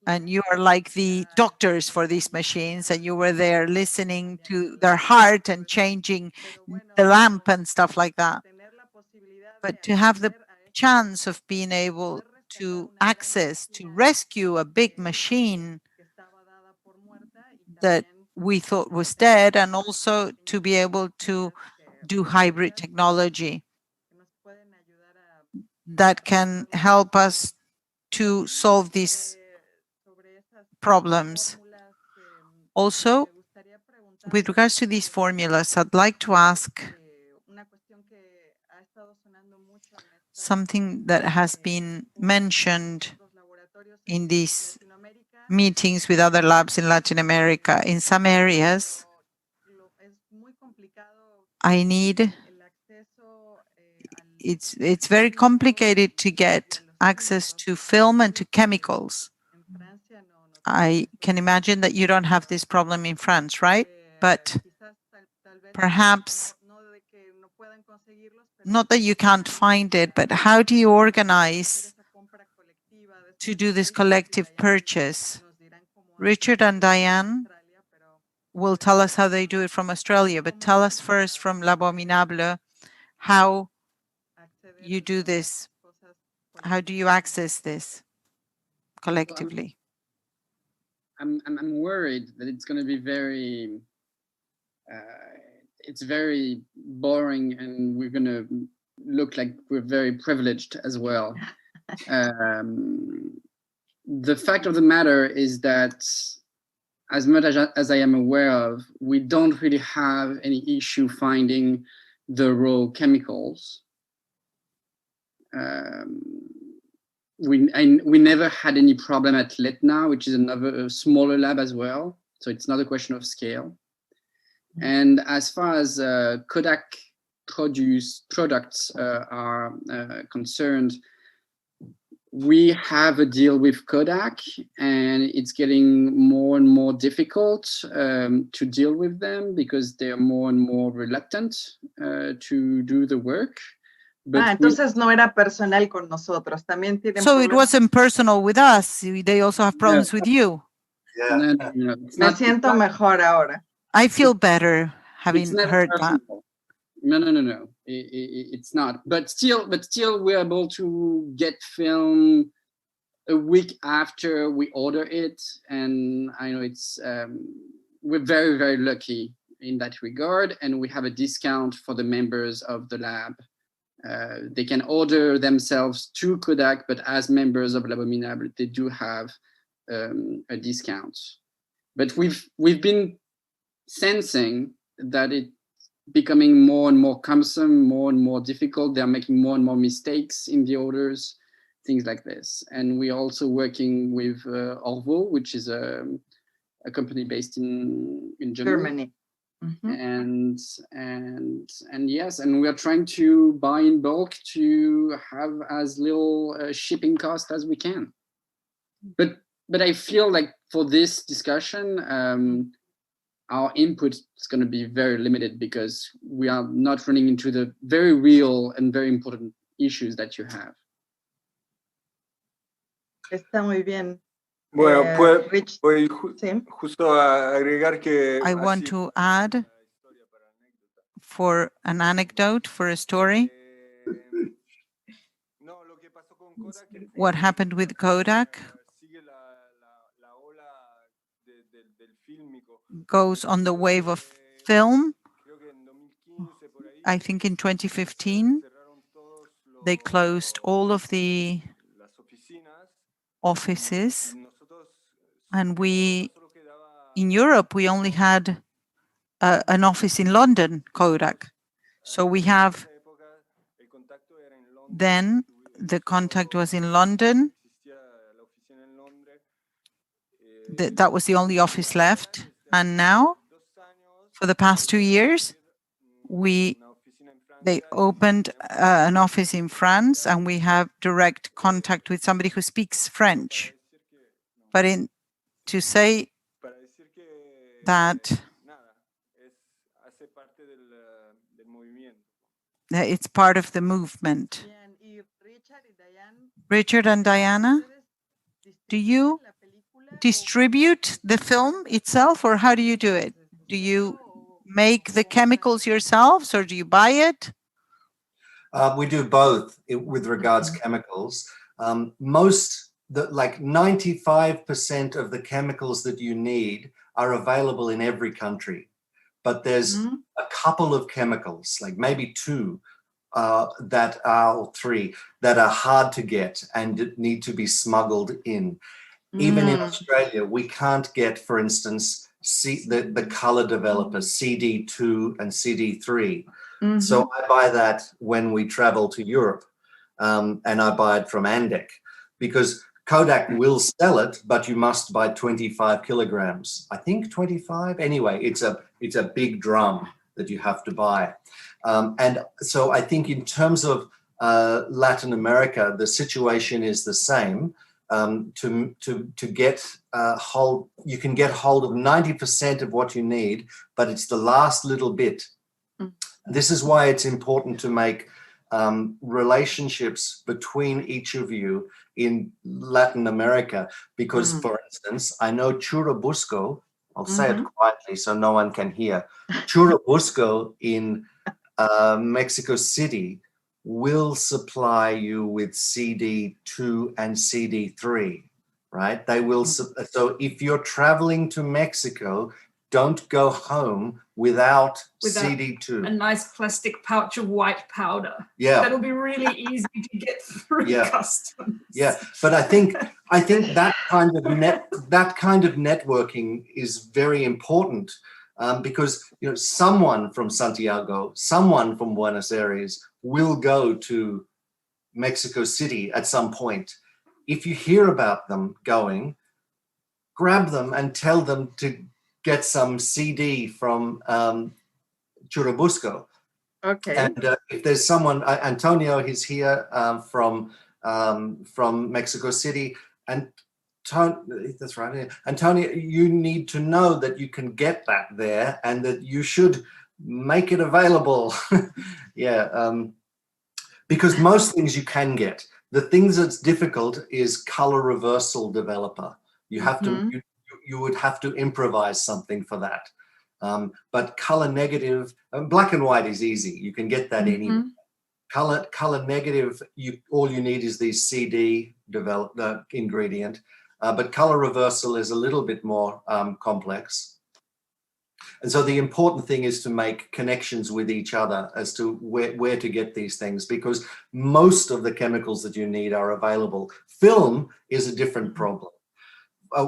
and you are like the doctors for these machines, and you were there listening to their heart and changing the lamp and stuff like that. But to have the chance of being able to access, to rescue a big machine that we thought was dead, and also to be able to do hybrid technology that can help us to solve these problems. Also, with regards to these formulas, I'd like to ask something that has been mentioned in these meetings with other labs in Latin America. In some areas, I need, it's very complicated to get access to film and to chemicals. I can imagine that you don't have this problem in France, right? But perhaps, not that you can't find it, but how do you organize to do this collective purchase? Richard and Diane will tell us how they do it from Australia, but tell us first from L'Abominable how you do this. How do you access this collectively? I'm worried that it's going to be very, it's very boring, and we're going to look like we're very privileged as well. The fact of the matter is that, as much as I am aware of, we don't really have any issue finding the raw chemicals. We never had any problem at Letna, which is another smaller lab as well. So it's not a question of scale. And as far as Kodak products are concerned, we have a deal with Kodak, and it's getting more and more difficult to deal with them because they're more and more reluctant to do the work. But entonces no era personal con nosotros. También tienen So it wasn't personal with us. They also have problems with you. Yeah. No, Me siento mejor ahora. I feel better having it's not heard that. personal. No. It's not. But still, we're able to get film a week after we order it, and I know it's we're very, very lucky in that regard, and we have a discount for the members of the lab. They can order themselves to Kodak, but as members of L'Abominable, they do have a discount. But we've been sensing that it's becoming more and more cumbersome, more and more difficult. They're making more and more mistakes in the orders, things like this. And we're also working with Orvo, which is a company based in Germany. And yes, and we are trying to buy in bulk to have as little shipping cost as we can. But I feel like for this discussion, our input is going to be very limited because we are not running into the very real and very important issues that you have. Está muy bien. Bueno, Rich, voy sí. justo a agregar que I want to add for an anecdote, for a story, what happened with Kodak goes on the wave of film. I think in 2015, they closed all of the offices, and we, in Europe, we only had an office in London, Kodak. So we have, then the contact was in London. That was the only office left. And now, For the past 2 years, they opened an office in France, and we have direct contact with somebody who speaks French. But to say that it's part of the movement. Richard and Diana, do you distribute the film itself, or how do you do it? Do you make the chemicals yourselves, or do you buy it? We do both with regards chemicals. Like 95% of the chemicals that you need are available in every country, but there's a couple of chemicals, like maybe 2 that are, or 3, that are hard to get and need to be smuggled in. Even in Australia, we can't get, for instance, the color developer CD2 and CD3. So I buy that when we travel to Europe, and I buy it from Andec, because Kodak will sell it, but you must buy 25 kilograms. I think 25. Anyway, it's a big drum that you have to buy. And so I think in terms of Latin America, the situation is the same. To get hold, you can get hold of 90% of what you need, but it's the last little bit. This is why it's important to make relationships between each of you in Latin America, because, for instance, I know Churubusco, I'll say it quietly so no one can hear, Churubusco in Mexico City will supply you with CD2 and CD3, right? They will. So if you're traveling to Mexico, don't go home without CD2. A nice plastic pouch of white powder. Yeah. That'll be really easy to get through customs. Yeah, but I think that kind of networking is very important, because someone from Santiago, someone from Buenos Aires will go to Mexico City at some point. If you hear about them going, grab them and tell them to get some CD from Churubusco. Okay. And if there's someone, Antonio, he's here from Mexico City, and that's right. Antonio, you need to know that you can get that there, and that you should make it available. Because most things you can get. The things that's difficult is color reversal developer. You have to, you would have to improvise something for that. But color negative, black and white is easy. You can get that anywhere. Color negative, all you need is the CD ingredient. But color reversal is a little bit more complex. And so the important thing is to make connections with each other as to where to get these things, because most of the chemicals that you need are available. Film is a different problem.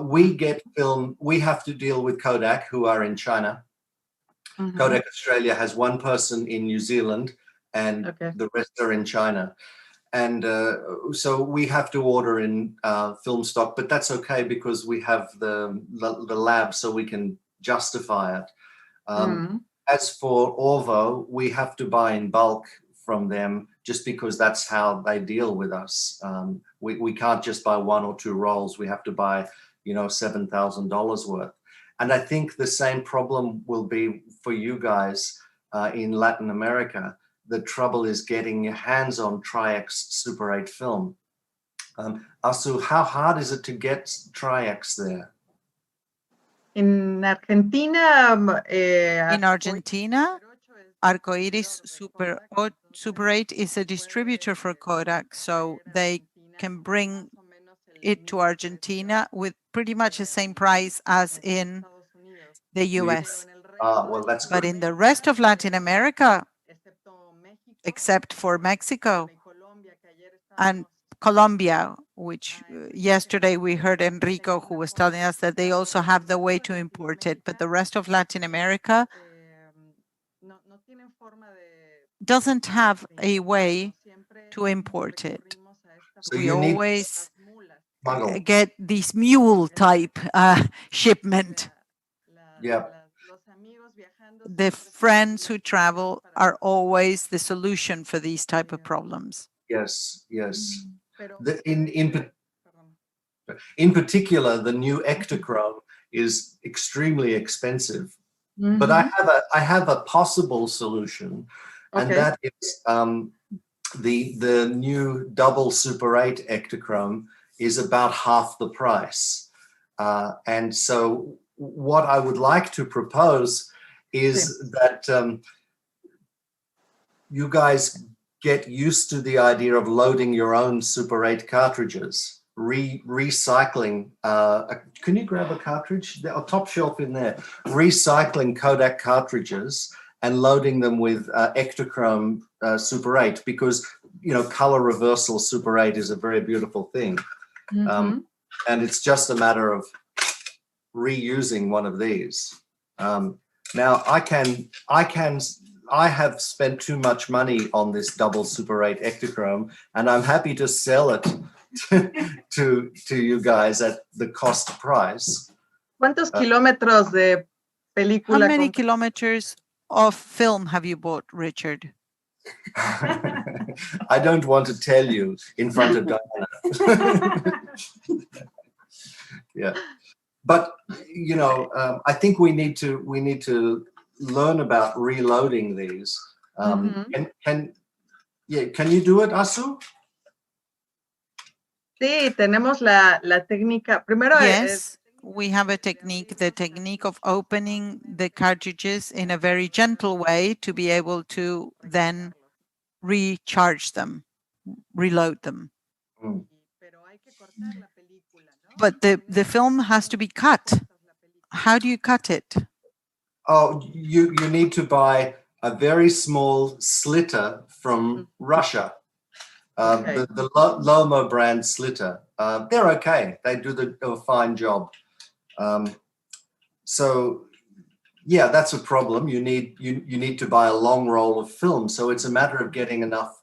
We get film, we have to deal with Kodak, who are in China. Kodak Australia has one person in New Zealand, and the rest are in China. And so we have to order in film stock, but that's okay because we have the lab, so we can justify it. As for Orvo, we have to buy in bulk from them just because that's how they deal with us. We can't just buy 1 or 2 rolls. We have to buy, $7,000 worth. And I think the same problem will be for you guys in Latin America. The trouble is getting your hands on Tri-X Super 8 film. Asu, how hard is it to get Tri-X there? In Argentina, Arcoiris Super 8 is a distributor for Kodak, so they can bring it to Argentina with pretty much the same price as in the US. Well, that's good. But in the rest of Latin America, except for Mexico and Colombia, which yesterday we heard Enrico, who was telling us that they also have the way to import it, but the rest of Latin America doesn't have a way to import it. So we you need always smuggle. get this mule type shipment. Yeah. the friends who travel are always the solution for these type of problems. Yes, yes. In particular, the new Ektachrome is extremely expensive. But I have a possible solution, and that is the new double Super 8 Ektachrome is about half the price. And so what I would like to propose is that you guys get used to the idea of loading your own Super 8 cartridges, recycling. Can you grab a cartridge? A top shelf in there. Recycling Kodak cartridges and loading them with Ektachrome Super 8, because color reversal Super 8 is a very beautiful thing, and it's just a matter of reusing one of these. Now I have spent too much money on this double Super 8 Ektachrome, and I'm happy to sell it to you guys at the cost price. ¿Cuántos kilómetros de película? How many kilometers of film have you bought, Richard? I don't want to tell you in front of Diana. Yeah, but I think we need to learn about reloading these. Can you do it, Asu? Sí, tenemos la técnica. Primero, yes, we have a technique, the technique of opening the cartridges in a very gentle way to be able to then recharge them, reload them. But the film has to be cut. How do you cut it? Oh, you need to buy a very small slitter from Russia. The Lomo brand slitter. They're okay. They do a fine job. So yeah, that's a problem. You need to buy a long roll of film. So it's a matter of getting enough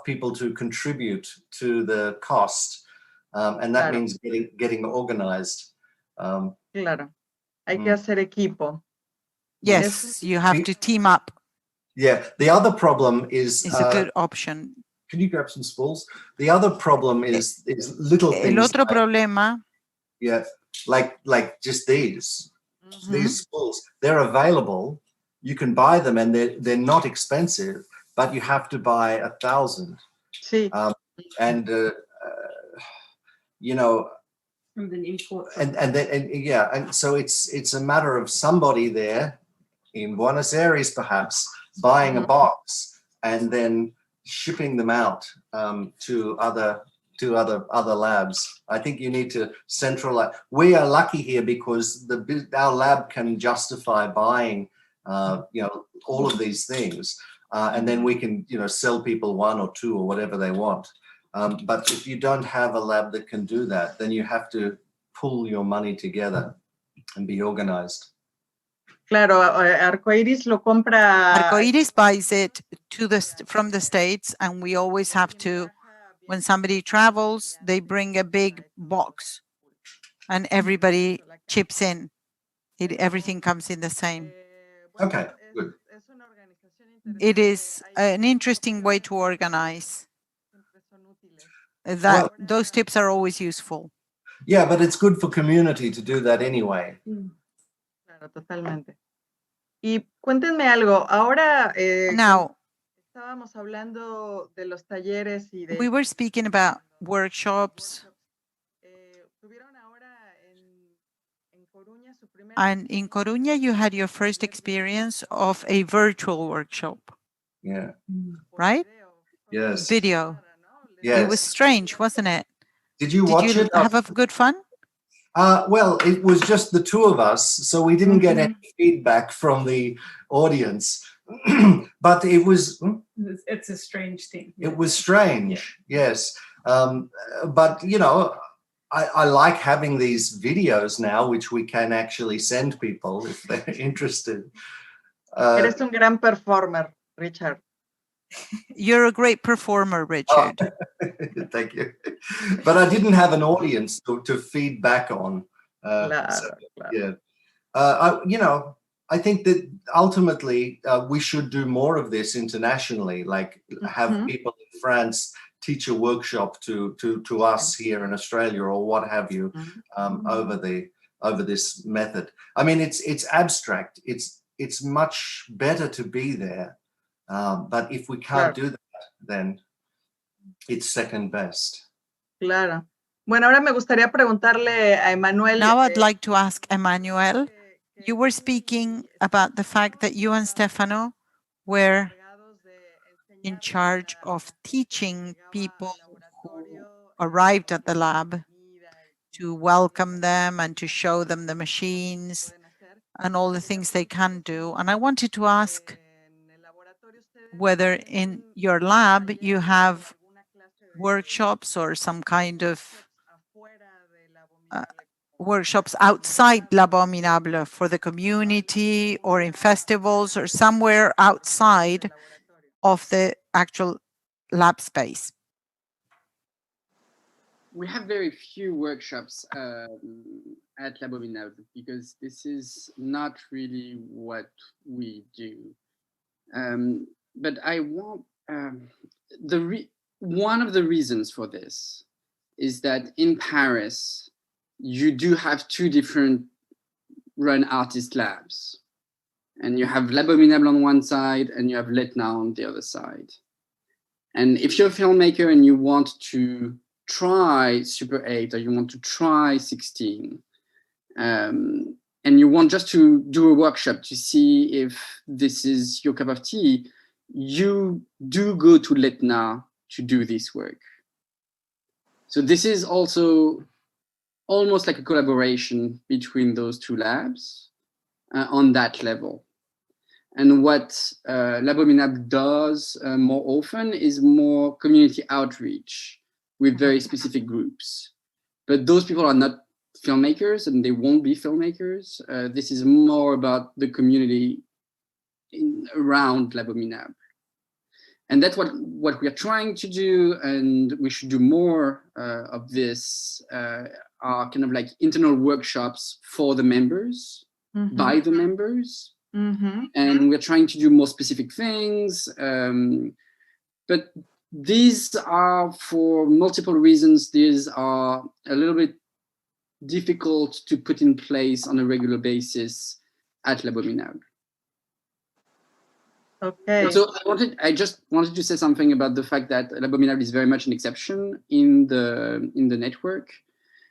people to contribute to the cost, and that means getting organized. Claro, hay que hacer equipo. Yes, you have to team up. Yeah, the other problem is it's a good option. Can you grab some spools? The other problem is little things. El otro problema. Yeah, like just these spools. They're available. You can buy them, and they're not expensive, but you have to buy 1,000. Sí. And and so it's a matter of somebody there in Buenos Aires perhaps buying a box and then shipping them out to other labs. I think you need to centralize. We are lucky here because our lab can justify buying all of these things, and then we can sell people one or two or whatever they want. But if you don't have a lab that can do that, then you have to pull your money together and be organized. Claro, Arcoiris lo compra. Arcoiris buys it from the States, and we always have to, when somebody travels, they bring a big box, and everybody chips in. Everything comes in the same. Okay, good. It is an interesting way to organize. Those tips are always useful. Yeah, but it's good for community to do that anyway. Claro, totalmente. Y cuéntenme algo. Ahora, now, estábamos hablando de los talleres y de. We were speaking about workshops. And in Coruña, you had your first experience of a virtual workshop. Yeah. Right? Yes. Video. Yes. It was strange, wasn't it? Did you watch it? Did you have a good fun? Well, it was just the two of us, so we didn't get any feedback from the audience. But it was. It's a strange thing. It was strange, yes. But I like having these videos now, which we can actually send people if they're interested. Eres un gran performer, Richard. You're a great performer, Richard. Thank you. But I didn't have an audience to feed back on. Claro, so, claro. yeah. I think that ultimately we should do more of this internationally, like have people in France teach a workshop to us here in Australia or what have you over this method. I mean, it's abstract. It's much better to be there, but if we can't do that, then it's second best. Claro. Bueno, ahora me gustaría preguntarle a Emmanuel. Now I'd like to ask Emmanuel, you were speaking about the fact that you and Stefano were in charge of teaching people who arrived at the lab, to welcome them and to show them the machines and all the things they can do. And I wanted to ask whether in your lab you have workshops or some kind of workshops outside L'Abominable for the community or in festivals or somewhere outside of the actual lab space. We have very few workshops at L'Abominable because this is not really what we do. But I want one of the reasons for this is that in Paris, you do have two different run artist labs. And you have L'Abominable on one side and you have L'Etna on the other side. And if you're a filmmaker and you want to try Super 8 or you want to try 16, and you want just to do a workshop to see if this is your cup of tea, you do go to L'Etna to do this work. So this is also almost like a collaboration between those two labs on that level. And what L'Abominable does more often is more community outreach with very specific groups. But those people are not filmmakers and they won't be filmmakers. This is more about the community around L'Abominable. And that's what we are trying to do, and we should do more of this, are kind of like internal workshops for the members, by the members. And we're trying to do more specific things. But these are, for multiple reasons, these are a little bit difficult to put in place on a regular basis at L'Abominable. Okay. So I just wanted to say something about the fact that L'Abominable is very much an exception in the network.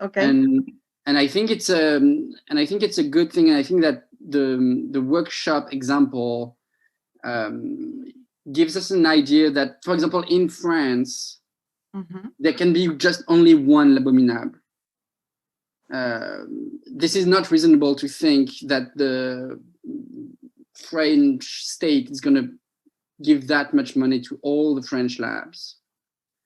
Okay. And I think it's a good thing. And I think that the workshop example gives us an idea that, for example, in France, there can be just only one L'Abominable. This is not reasonable to think that the French state is going to give that much money to all the French labs.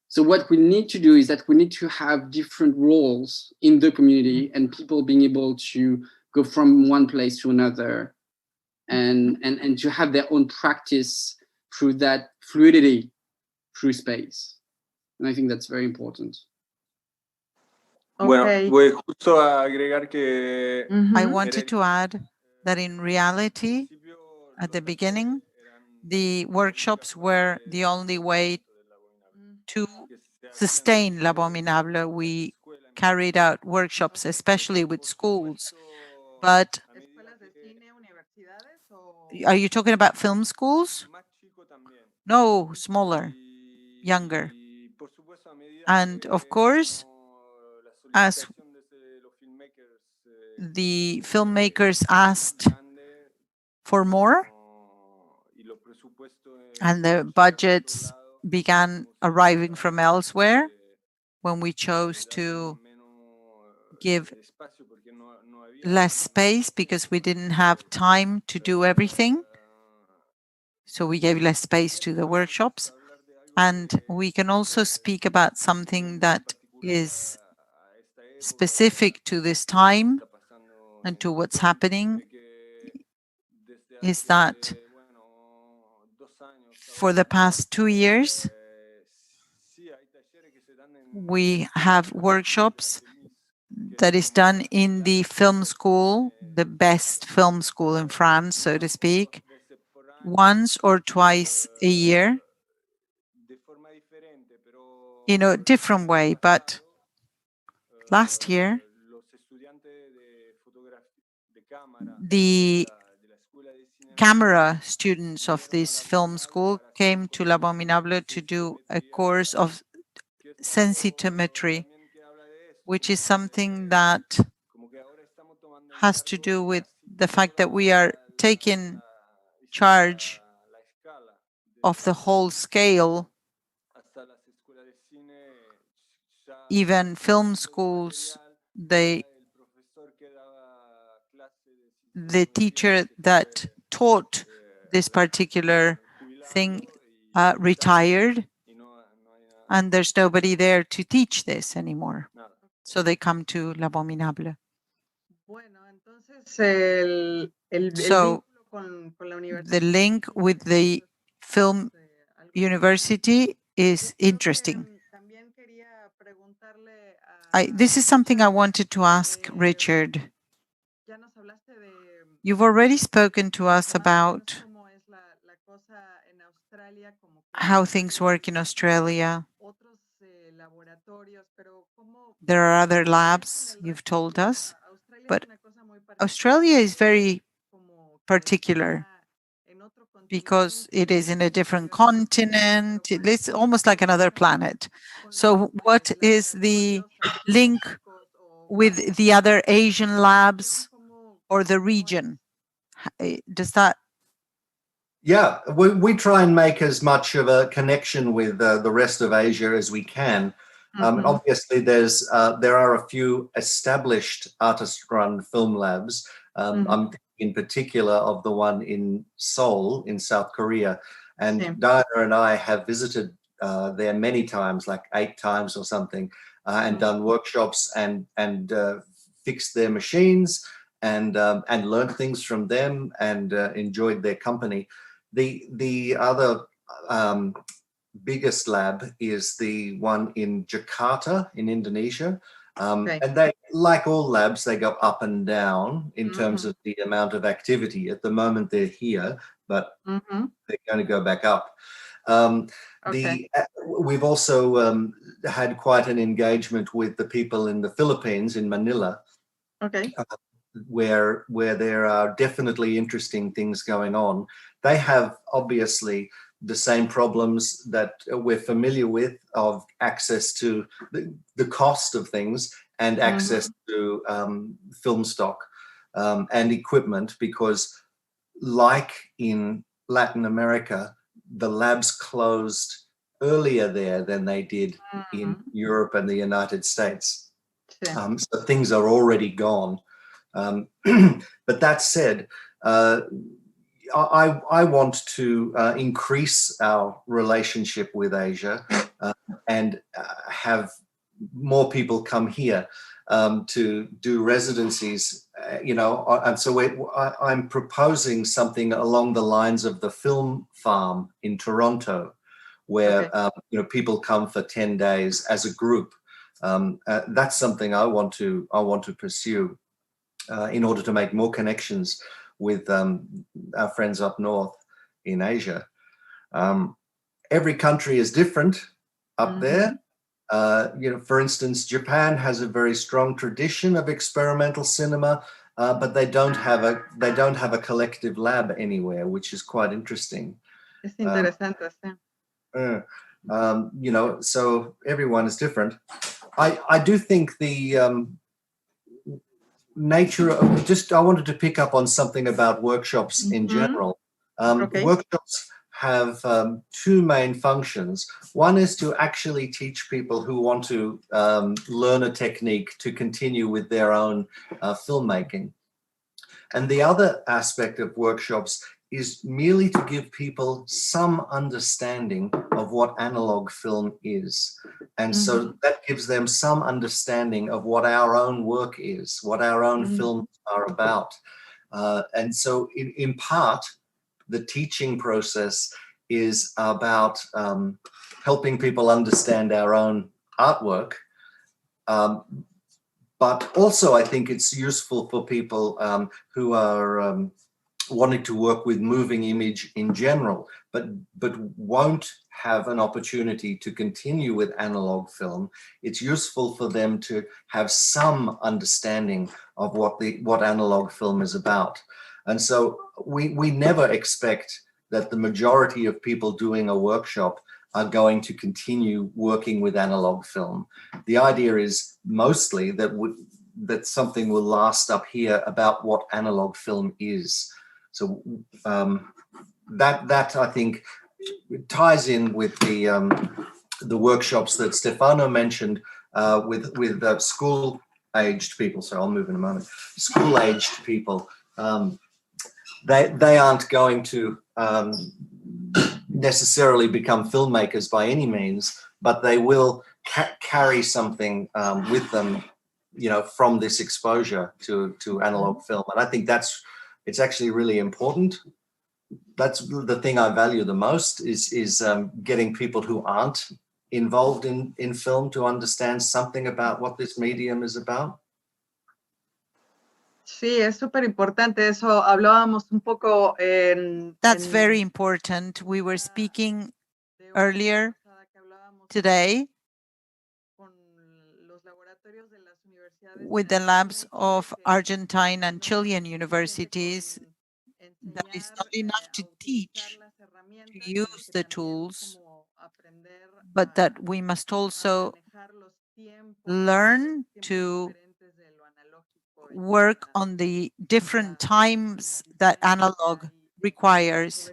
So what we need to do is that we need to have different roles in the community and people being able to go from one place to another and to have their own practice through that fluidity through space. And I think that's very important. Bueno, Okay. voy justo a agregar que I wanted to add that in reality, at the beginning, the workshops were the only way to sustain L'Abominable. We carried out workshops, especially with schools. But are you talking about film schools? No, smaller, younger. And of course, as the filmmakers asked for more, and the budgets began arriving from elsewhere, when we chose to give less space because we didn't have time to do everything. So we gave less space to the workshops. And we can also speak about something that is specific to this time and to what's happening, is that for the past 2 years, we have workshops that is done in the film school, the best film school in France, so to speak, once or twice a year in a different way. But last year, the camera students of this film school came to L'Abominable to do a course of sensitometry, which is something that has to do with the fact that we are taking charge of the whole scale. Even film schools, the teacher that taught this particular thing retired, and there's nobody there to teach this anymore. So they come to L'Abominable. Bueno, entonces el So vínculo con la universidad. the link with the film university is interesting. También quería preguntarle a, This is something I wanted to ask Richard. ya nos hablaste de You've already spoken to us about cómo es la cosa en Australia, como que how things work in Australia. otros laboratorios, pero cómo There are other labs, you've told us, Australia but es una cosa muy Australia is very como que particular está en otro because it continente, is in a different pero continent. It's almost like another planet. So what is the link with the other Asian labs or the region? Does that? Yeah, we try and make as much of a connection with the rest of Asia as we can. Obviously, there are a few established artist-run film labs. I'm thinking in particular of the one in Seoul in South Korea. And Diana and I have visited there many times, like 8 times or something, and done workshops and fixed their machines and learned things from them and enjoyed their company. The other biggest lab is the one in Jakarta in Indonesia. And they, like all labs, they go up and down in terms of the amount of activity. At the moment, they're here, but they're going to go back up. We've also had quite an engagement with the people in the Philippines, in Manila, where there are definitely interesting things going on. They have obviously the same problems that we're familiar with, of access to the cost of things and access to film stock and equipment, because like in Latin America, the labs closed earlier there than they did in Europe and the United States. So things are already gone. But that said, I want to increase our relationship with Asia and have more people come here to do residencies, and so I'm proposing something along the lines of the Film Farm in Toronto, where people come for 10 days as a group. That's something I want to pursue in order to make more connections with our friends up north in Asia. Every country is different up there. For instance, Japan has a very strong tradition of experimental cinema, but they don't have a collective lab anywhere, which is quite interesting. Es interesante, sí. So everyone is different. I do think the nature of I wanted to pick up on something about workshops in general. Workshops have 2 main functions. One is to actually teach people who want to learn a technique to continue with their own filmmaking. And the other aspect of workshops is merely to give people some understanding of what analog film is. And so that gives them some understanding of what our own work is, what our own films are about. And so in part, the teaching process is about helping people understand our own artwork. but also I think it's useful for people who are wanting to work with moving image in general, but won't have an opportunity to continue with analog film. It's useful for them to have some understanding of what analog film is about. And so we never expect that the majority of people doing a workshop are going to continue working with analog film. The idea is mostly that something will last up here about what analog film is. So that I think ties in with the workshops that Stefano mentioned with school-aged people. So I'll move in a moment. School-aged people. They aren't going to necessarily become filmmakers by any means, but they will carry something with them, from this exposure to analog film. And I think it's actually really important. That's the thing I value the most is getting people who aren't involved in film to understand something about what this medium is about. Sí, es súper importante eso. Hablábamos un poco That's very important. We were speaking earlier today with the labs of Argentine and Chilean universities that it's not enough to teach, to use the tools, but that we must also learn to work on the different times that analog requires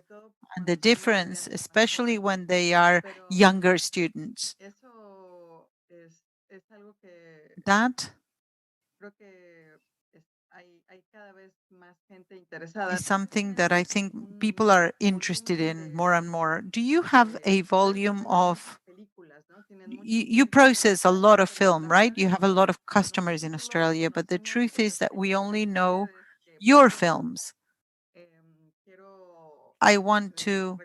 and the difference, especially when they are younger students. That is something that I think people are interested in more and more. Do you have a volume of, you process a lot of film, right? You have a lot of customers in Australia, but the truth is that we only know your films. I want to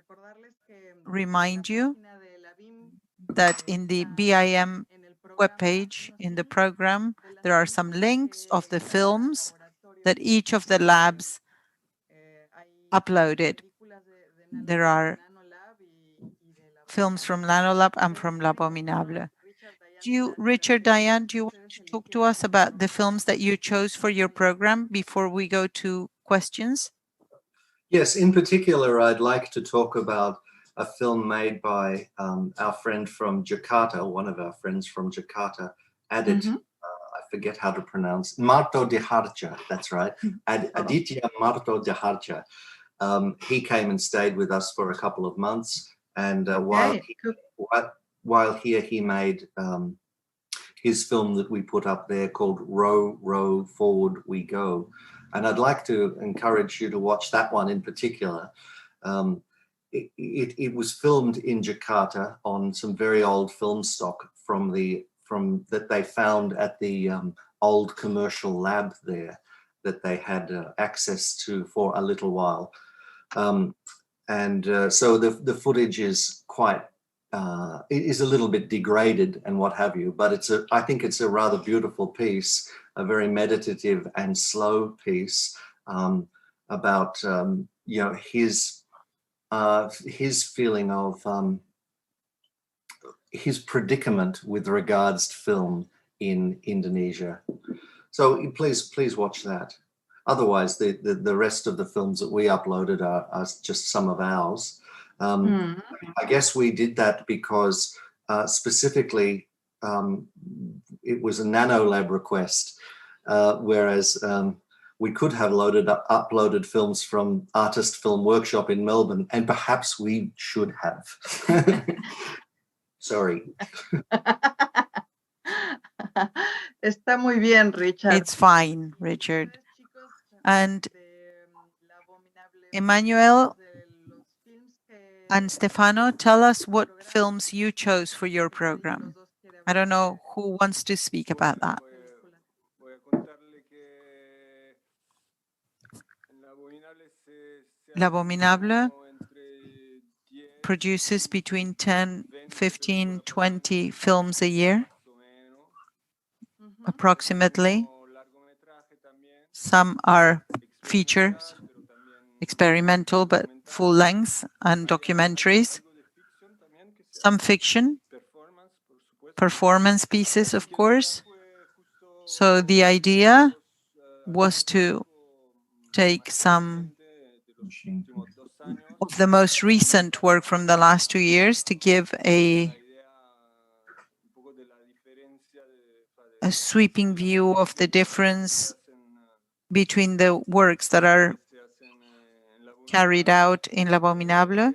remind you that in the BIM webpage in the program, there are some links of the films that each of the labs uploaded. There are films from NanoLab and from Labominable. Richard, Diane, do you want to talk to us about the films that you chose for your program before we go to questions? Yes, in particular, I'd like to talk about a film made by our friend from Jakarta, one of our friends from Jakarta, Adit, I forget how to pronounce, Marto Diharja, that's right, Aditya Marto Diharja. He came and stayed with us for a couple of months, and while here he made his film that we put up there called Row, Row, Forward We Go. And I'd like to encourage you to watch that one in particular. It was filmed in Jakarta on some very old film stock from that they found at the old commercial lab there that they had access to for a little while. So the footage is quite, it is a little bit degraded and what have you, but I think it's a rather beautiful piece, a very meditative and slow piece about his feeling of his predicament with regards to film in Indonesia. So please watch that. Otherwise, the rest of the films that we uploaded are just some of ours. I guess we did that because specifically it was a NanoLab request, whereas we could have uploaded films from Artist Film Workshop in Melbourne, and perhaps we should have. Sorry. Está muy bien, Richard. It's fine, Richard. And Emmanuel and Stefano, tell us what films you chose for your program. I don't know who wants to speak about that. Labominable produces between 10, 15, 20 films a year. approximately. Some are features, experimental, but full length, and documentaries. Some fiction, performance pieces, of course. So the idea was to take some of the most recent work from the last 2 years to give a sweeping view of the difference between the works that are carried out in L'Abominable.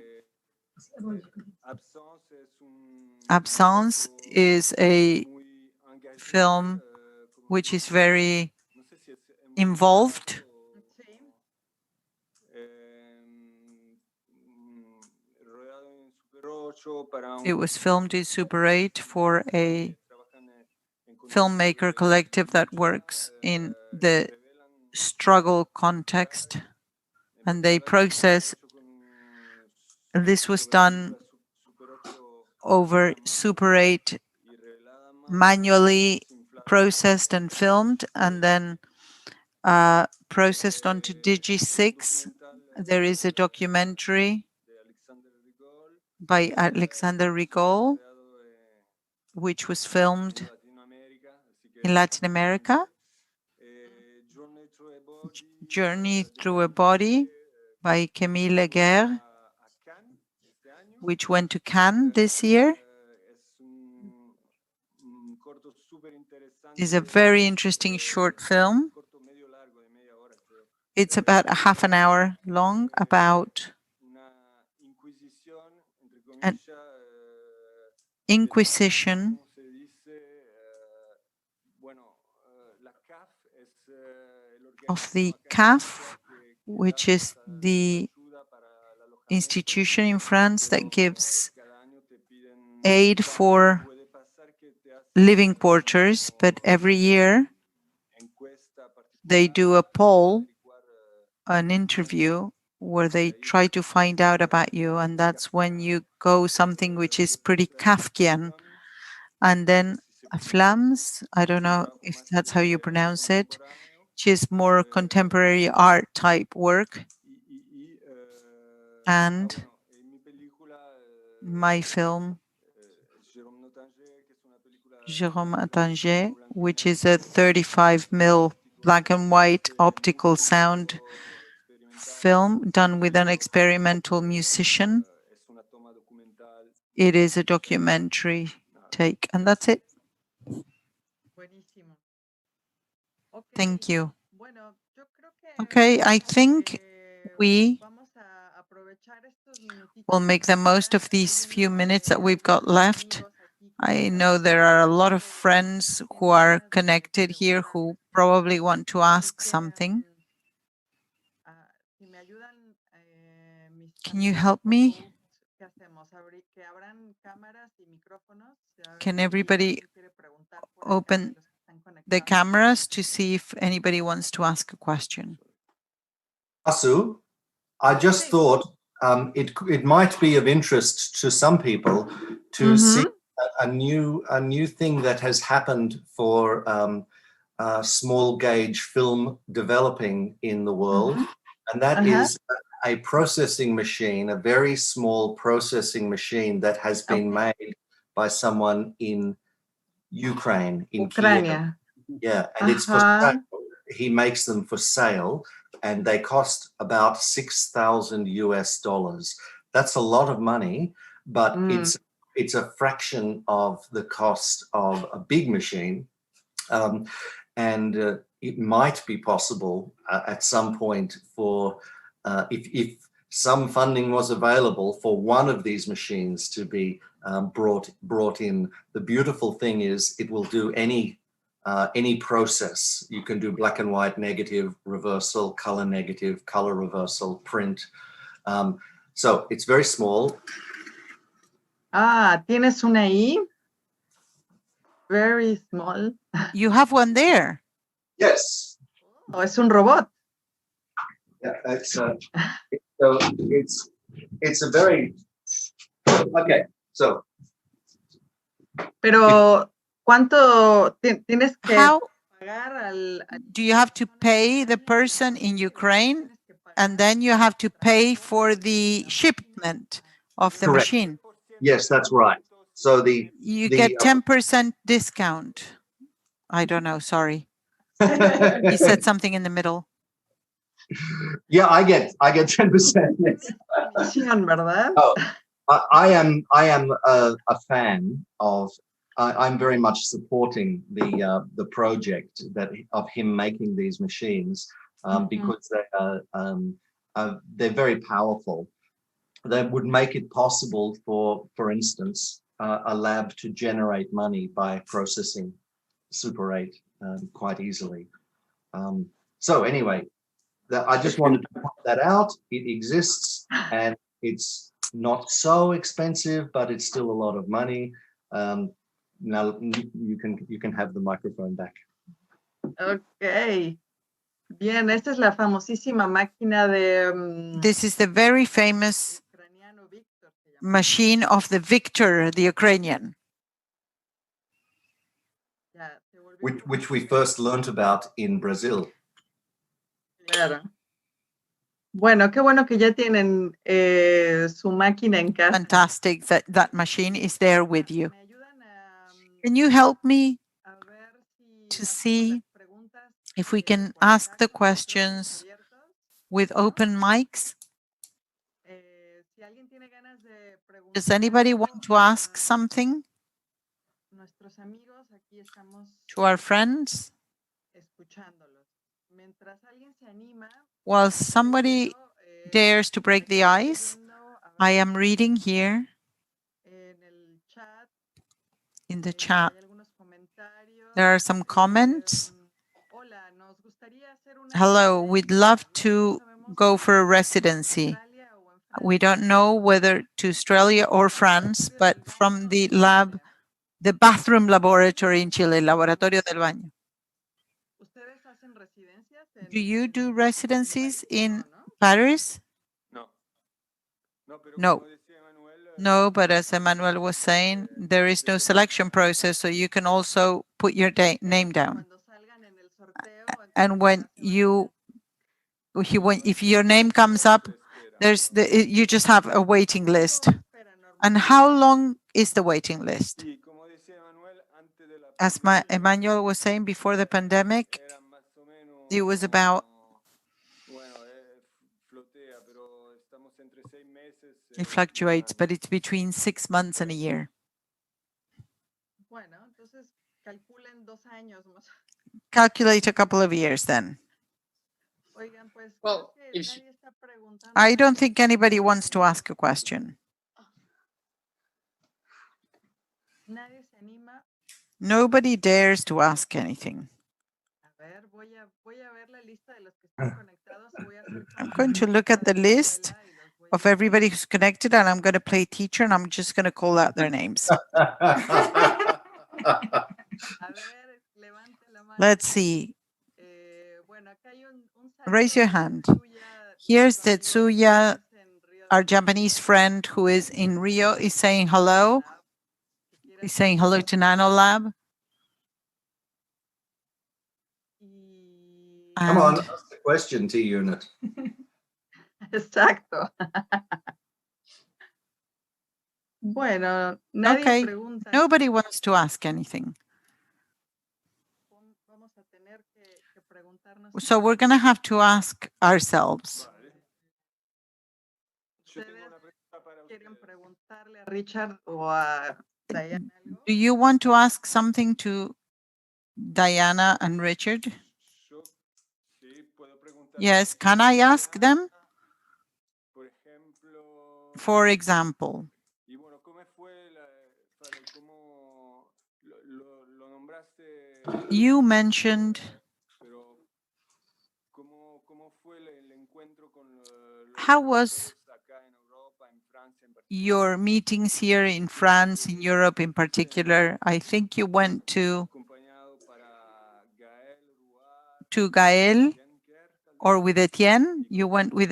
Absence is a film which is very involved. It was filmed in Super 8 for a filmmaker collective that works in the struggle context, and they process. This was done over Super 8, manually processed and filmed, and then processed onto Digi6. There is a documentary by Alexander Rigol, which was filmed in Latin America. Journey Through a Body by Camille Leguerre, which went to Cannes this year. Is a very interesting short film. It's about a half an hour long, about an inquisition of the CAF, which is the institution in France that gives aid for living quarters, but every year they do a poll, an interview, where they try to find out about you, and that's when you go something which is pretty Kafkian. And then Flams, I don't know if that's how you pronounce it, which is more contemporary art type work. And my film, Jérôme Attinger, which is a 35mm black and white optical sound film done with an experimental musician. It is a documentary take, and that's it. Thank you. Okay, I think we will make the most of these few minutes that we've got left. I know there are a lot of friends who are connected here who probably want to ask something. Can you help me? Can everybody open the cameras to see if anybody wants to ask a question? Asu, I just thought it might be of interest to some people to see a new thing that has happened for small gauge film developing in the world, and that is a processing machine, a very small processing machine that has been made by someone in Ukraine, in Kiev. Yeah, and it's for sale. He makes them for sale, and they cost about $6,000. That's a lot of money, but it's a fraction of the cost of a big machine, and it might be possible at some point for if some funding was available for one of these machines to be brought in. The beautiful thing is it will do any process. You can do black and white, negative, reversal, color negative, color reversal, print. So it's very small. ¿Tienes una ahí? Very small. You have one there. Yes. Oh, es un robot. Yeah, it's a very okay. So. Pero, ¿Cuánto tienes que How pagar al do you have to pay the person in Ukraine, and then you have to pay for the shipment of the Correct. machine? Yes, that's right. So You the get 10% discount. I don't know, sorry. He said something in the middle. yeah, I get 10%. Yes. comisión, verdad? Oh, I am a fan of. I'm very much supporting the project of him making these machines because they're very powerful. They would make it possible for instance, a lab to generate money by processing Super 8 quite easily. So anyway, I just wanted to point that out. It exists and it's not so expensive, but it's still a lot of money. Now you can have the microphone back. Ok. Bien, esta es la famosísima máquina de This is the very famous ucraniano Víctor, se llama. machine of the Victor, the Ukrainian. Ya, se volvió Which we first learned about in Brazil. claro. Bueno, qué bueno que ya tienen su máquina en casa. Fantastic that that machine is there with you. ¿Me ayudan Can you help me a ver si to hacemos see las preguntas, if we con can ask the micrófonos questions abiertos? with open mics? Si alguien tiene ganas de Does anybody preguntar want to algo ask a something nuestros amigos, aquí estamos to our friends? escuchándolos. Mientras alguien se anima, While estoy somebody leyendo, dares to break the estoy ice, leyendo, a I ver, am reading here en el chat, in the chat. hay algunos comentarios. There are some comments. Hola, nos gustaría hacer una Hello, we'd love residencia. to No sabemos go si for a en residency. Australia o en We Francia. don't know whether to Australia or France, Laboratorio but del from baño the en lab, Chile. the bathroom laboratory in Chile, Laboratorio del Baño. ¿Ustedes hacen residencias Do you do en residencies París? in No, ¿no? Paris? No. No, pero No. como decía Manuel, No, but as Emmanuel was saying, there is no selection process, so you can also put your name down. Cuando salgan en el sorteo, And entonces when ya se van a if your name comes up, you just have a waiting list. espera And normalmente. how long is the waiting list? y como decía Manuel, antes de la As pandemia, Emmanuel was saying, before the pandemic, eran más o menos, it was about, bueno, flotea, pero estamos entre 6 meses. it fluctuates, but it's between 6 months and a year. Bueno, entonces calculen 2 años más. Calculate a couple of years then. Oigan, pues Well, creo que if nadie está preguntando I don't nada. think anybody wants to ask a question. Nadie se anima. Nobody dares to ask anything. A ver, voy a ver la lista de los que están conectados y voy a hacer I'm como going to look at the list escuela y los voy of a- everybody who's connected, and I'm going to play teacher, and I'm just going to call out their names. A ver, levante la mano. Let's see. Bueno, acá hay un Raise your saludo de hand. Tetsuya, Here's nuestro amigo Tetsuya, japonés en Río de our Japanese friend who is in Rio, is saying hello. Janeiro, que quiere He's hacer saying hello to Nano Lab. y- Come on, And ask the question, T-Unit. Exacto. Bueno, nadie okay, pregunta. nobody wants to ask anything. Vamos a tener que preguntarnos. So we're going to have to ask ourselves. Vale. Yo tengo ¿Ustedes una pregunta para quieren ustedes. preguntarle a Richard o a Diana algo? Do you want to ask something to Diana and Richard? Yo sí puedo preguntar. Yes, can I ask them? Por ejemplo, For example, y bueno, ¿cómo fue cómo lo nombraste? you mentioned Pero ¿cómo fue el encuentro con los how was laboratorios acá en Europa, en Francia en particular? your meetings here in France, in Europe in particular. I think you went Acompañado para Gael Ruar, to Gael Jenker, tal or vez. with Etienne. You went with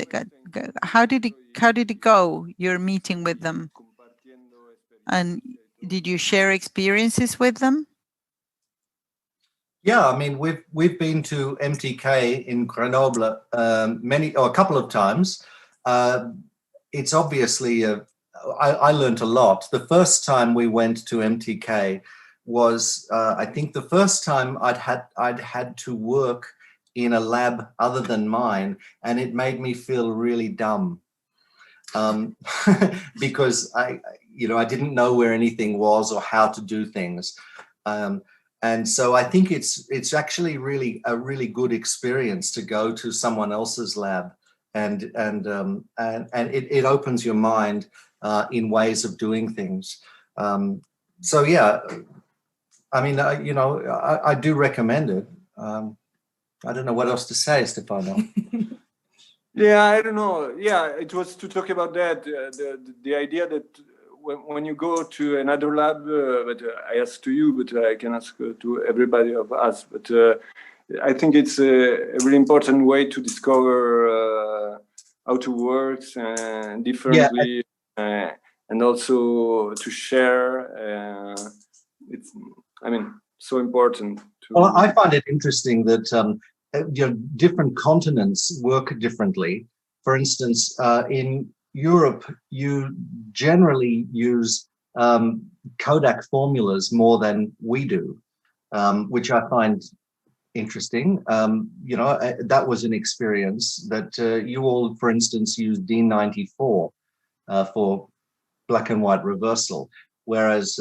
how did it go? Your meeting with them, Compartiendo and experiencia y todo. did you share experiences with them? Yeah, I mean, we've been to MTK in Grenoble a couple of times. It's obviously I learned a lot. The first time we went to MTK was I think the first time I'd had to work in a lab other than mine, and it made me feel really dumb. Because I didn't know where anything was or how to do things. And so I think it's actually really a really good experience to go to someone else's lab, and it opens your mind in ways of doing things. So yeah, I mean, I do recommend it. I don't know what else to say, Stefano. Yeah, I don't know. Yeah, it was to talk about that. The idea that when you go to another lab, but I ask to you, but I can ask to everybody of us. But I think it's a really important way to discover how to work differently, and also to share. It's, I mean, so important. Well, I find it interesting that different continents work differently. For instance, in Europe, you generally use Kodak formulas more than we do, which I find interesting. That was an experience that you all, for instance, use D94 for black and white reversal, whereas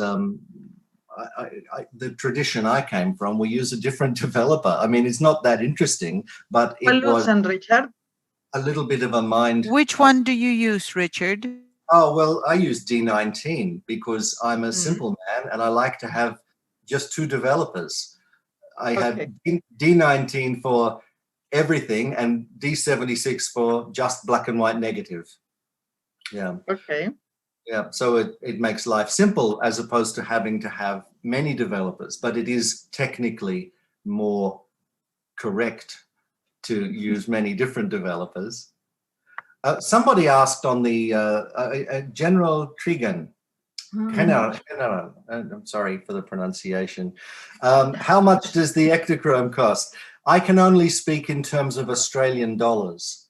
the tradition I came from, we use a different developer. I mean, it's not that interesting, but it was Richard? a little bit of a mind. Which one do you use, Richard? Oh, well, I use D19 because I'm a simple man and I like to have just two developers. I have D19 for everything and D76 for just black and white negative. Yeah. Okay. Yeah, so it makes life simple as opposed to having to have many developers, but it is technically more correct to use many different developers. Somebody asked on the General Trigan, I'm sorry for the pronunciation. How much does the Ektachrome cost? I can only speak in terms of Australian dollars.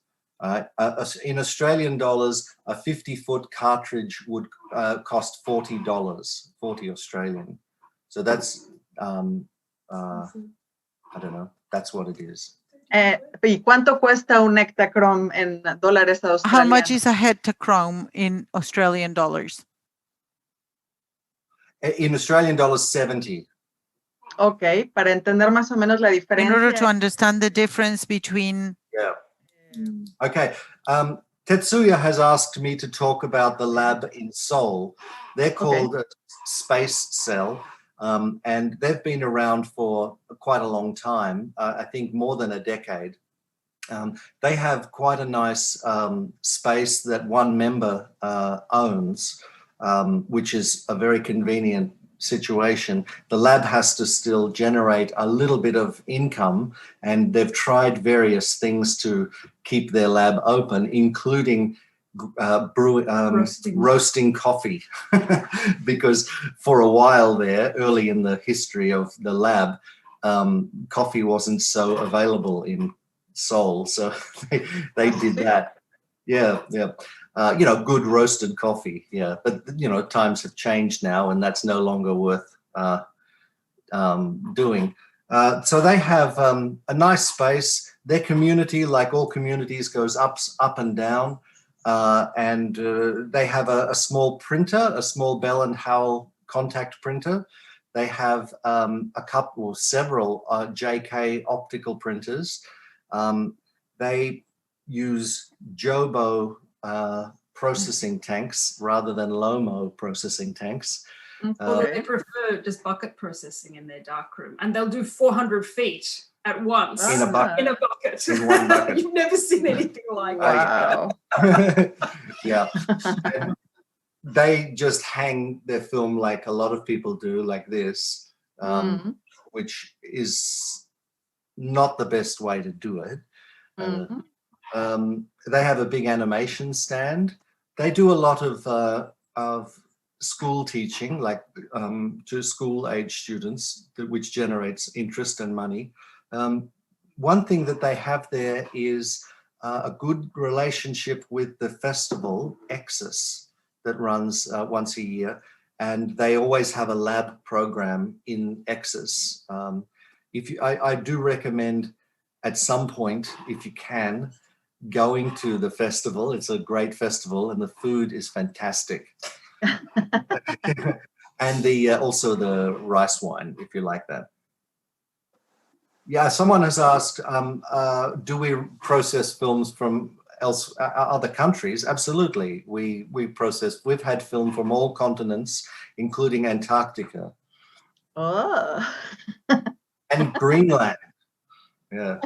In Australian dollars, a 50-foot cartridge would cost $40, 40 Australian. So that's, I don't know, that's what it is. ¿Y cuánto cuesta un Ektachrome en dólares australianos? How much is a Ektachrome in Australian dollars? In Australian dollars, 70. Okay, para entender más o menos la diferencia. In order to understand the difference between... Yeah. Okay. Tetsuya has asked me to talk about the lab in Seoul. They're called Space Cell, and they've been around for quite a long time, I think more than a decade. They have quite a nice space that one member owns, which is a very convenient situation. The lab has to still generate a little bit of income, and they've tried various things to keep their lab open, including roasting coffee, because for a while there, early in the history of the lab, coffee wasn't so available in Seoul, so they did that. Yeah. Good roasted coffee. Yeah, but times have changed now, and that's no longer worth doing. So they have a nice space. Their community, like all communities, goes up and down, and they have a small printer, a small Bell and Howell contact printer. They have several JK optical printers. They use Jobo processing tanks rather than Lomo processing tanks. Well, they prefer just bucket processing in their darkroom, and they'll do 400 feet at once in a bucket. In one bucket. You've never seen anything like that. Wow. Yeah. And they just hang their film like a lot of people do, like this, which is not the best way to do it. They have a big animation stand. They do a lot of school teaching, like to school age students, which generates interest and money. One thing that they have there is a good relationship with the festival, Exis, that runs once a year. And they always have a lab program in Exis. I do recommend at some point, if you can, going to the festival. It's a great festival and the food is fantastic. And also the rice wine, if you like that. Yeah, someone has asked, do we process films from other countries? Absolutely. We've had film from all continents, including Antarctica. Oh. And Greenland. Yeah.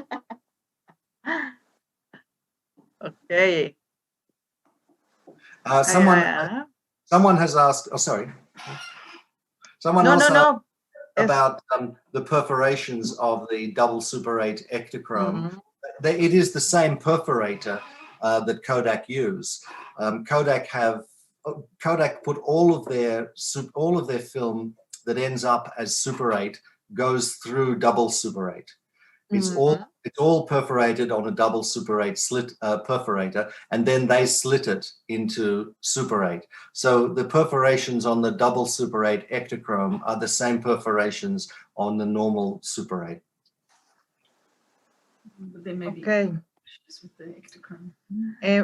Okay. Someone has asked, oh, sorry. Someone else asked about the perforations of the double Super 8 Ektachrome. It is the same perforator that Kodak use. Kodak put all of their film that ends up as Super 8 goes through double Super 8. It's all perforated on a double Super 8 slit perforator, and then they slit it into Super 8. So the perforations on the double Super 8 Ektachrome are the same perforations on the normal Super 8. But there may be issues with the Ektachrome.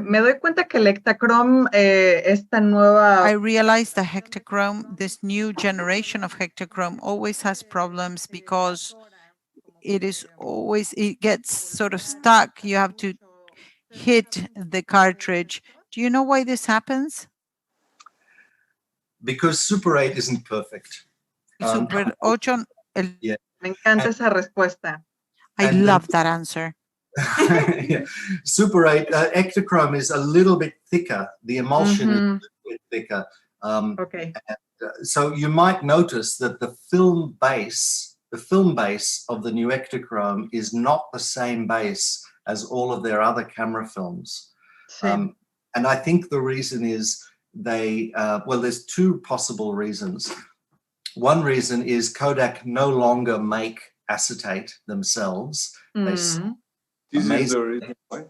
Me doy cuenta que el Ektachrome, esta nueva... I realize the Hectachrome, this new generation of Hectachrome always has problems because it gets sort of stuck. You have to hit the cartridge. Do you know why this happens? Because Super 8 isn't perfect. Super 8. Yeah. Me encanta esa respuesta. I love that answer. Yeah. Super 8 Ektachrome is a little bit thicker. The emulsion is a little bit thicker. Okay. So you might notice that the film base of the new Ektachrome is not the same base as all of their other camera films. And I think the reason is there's two possible reasons. One reason is Kodak no longer make acetate themselves. This is the reason why.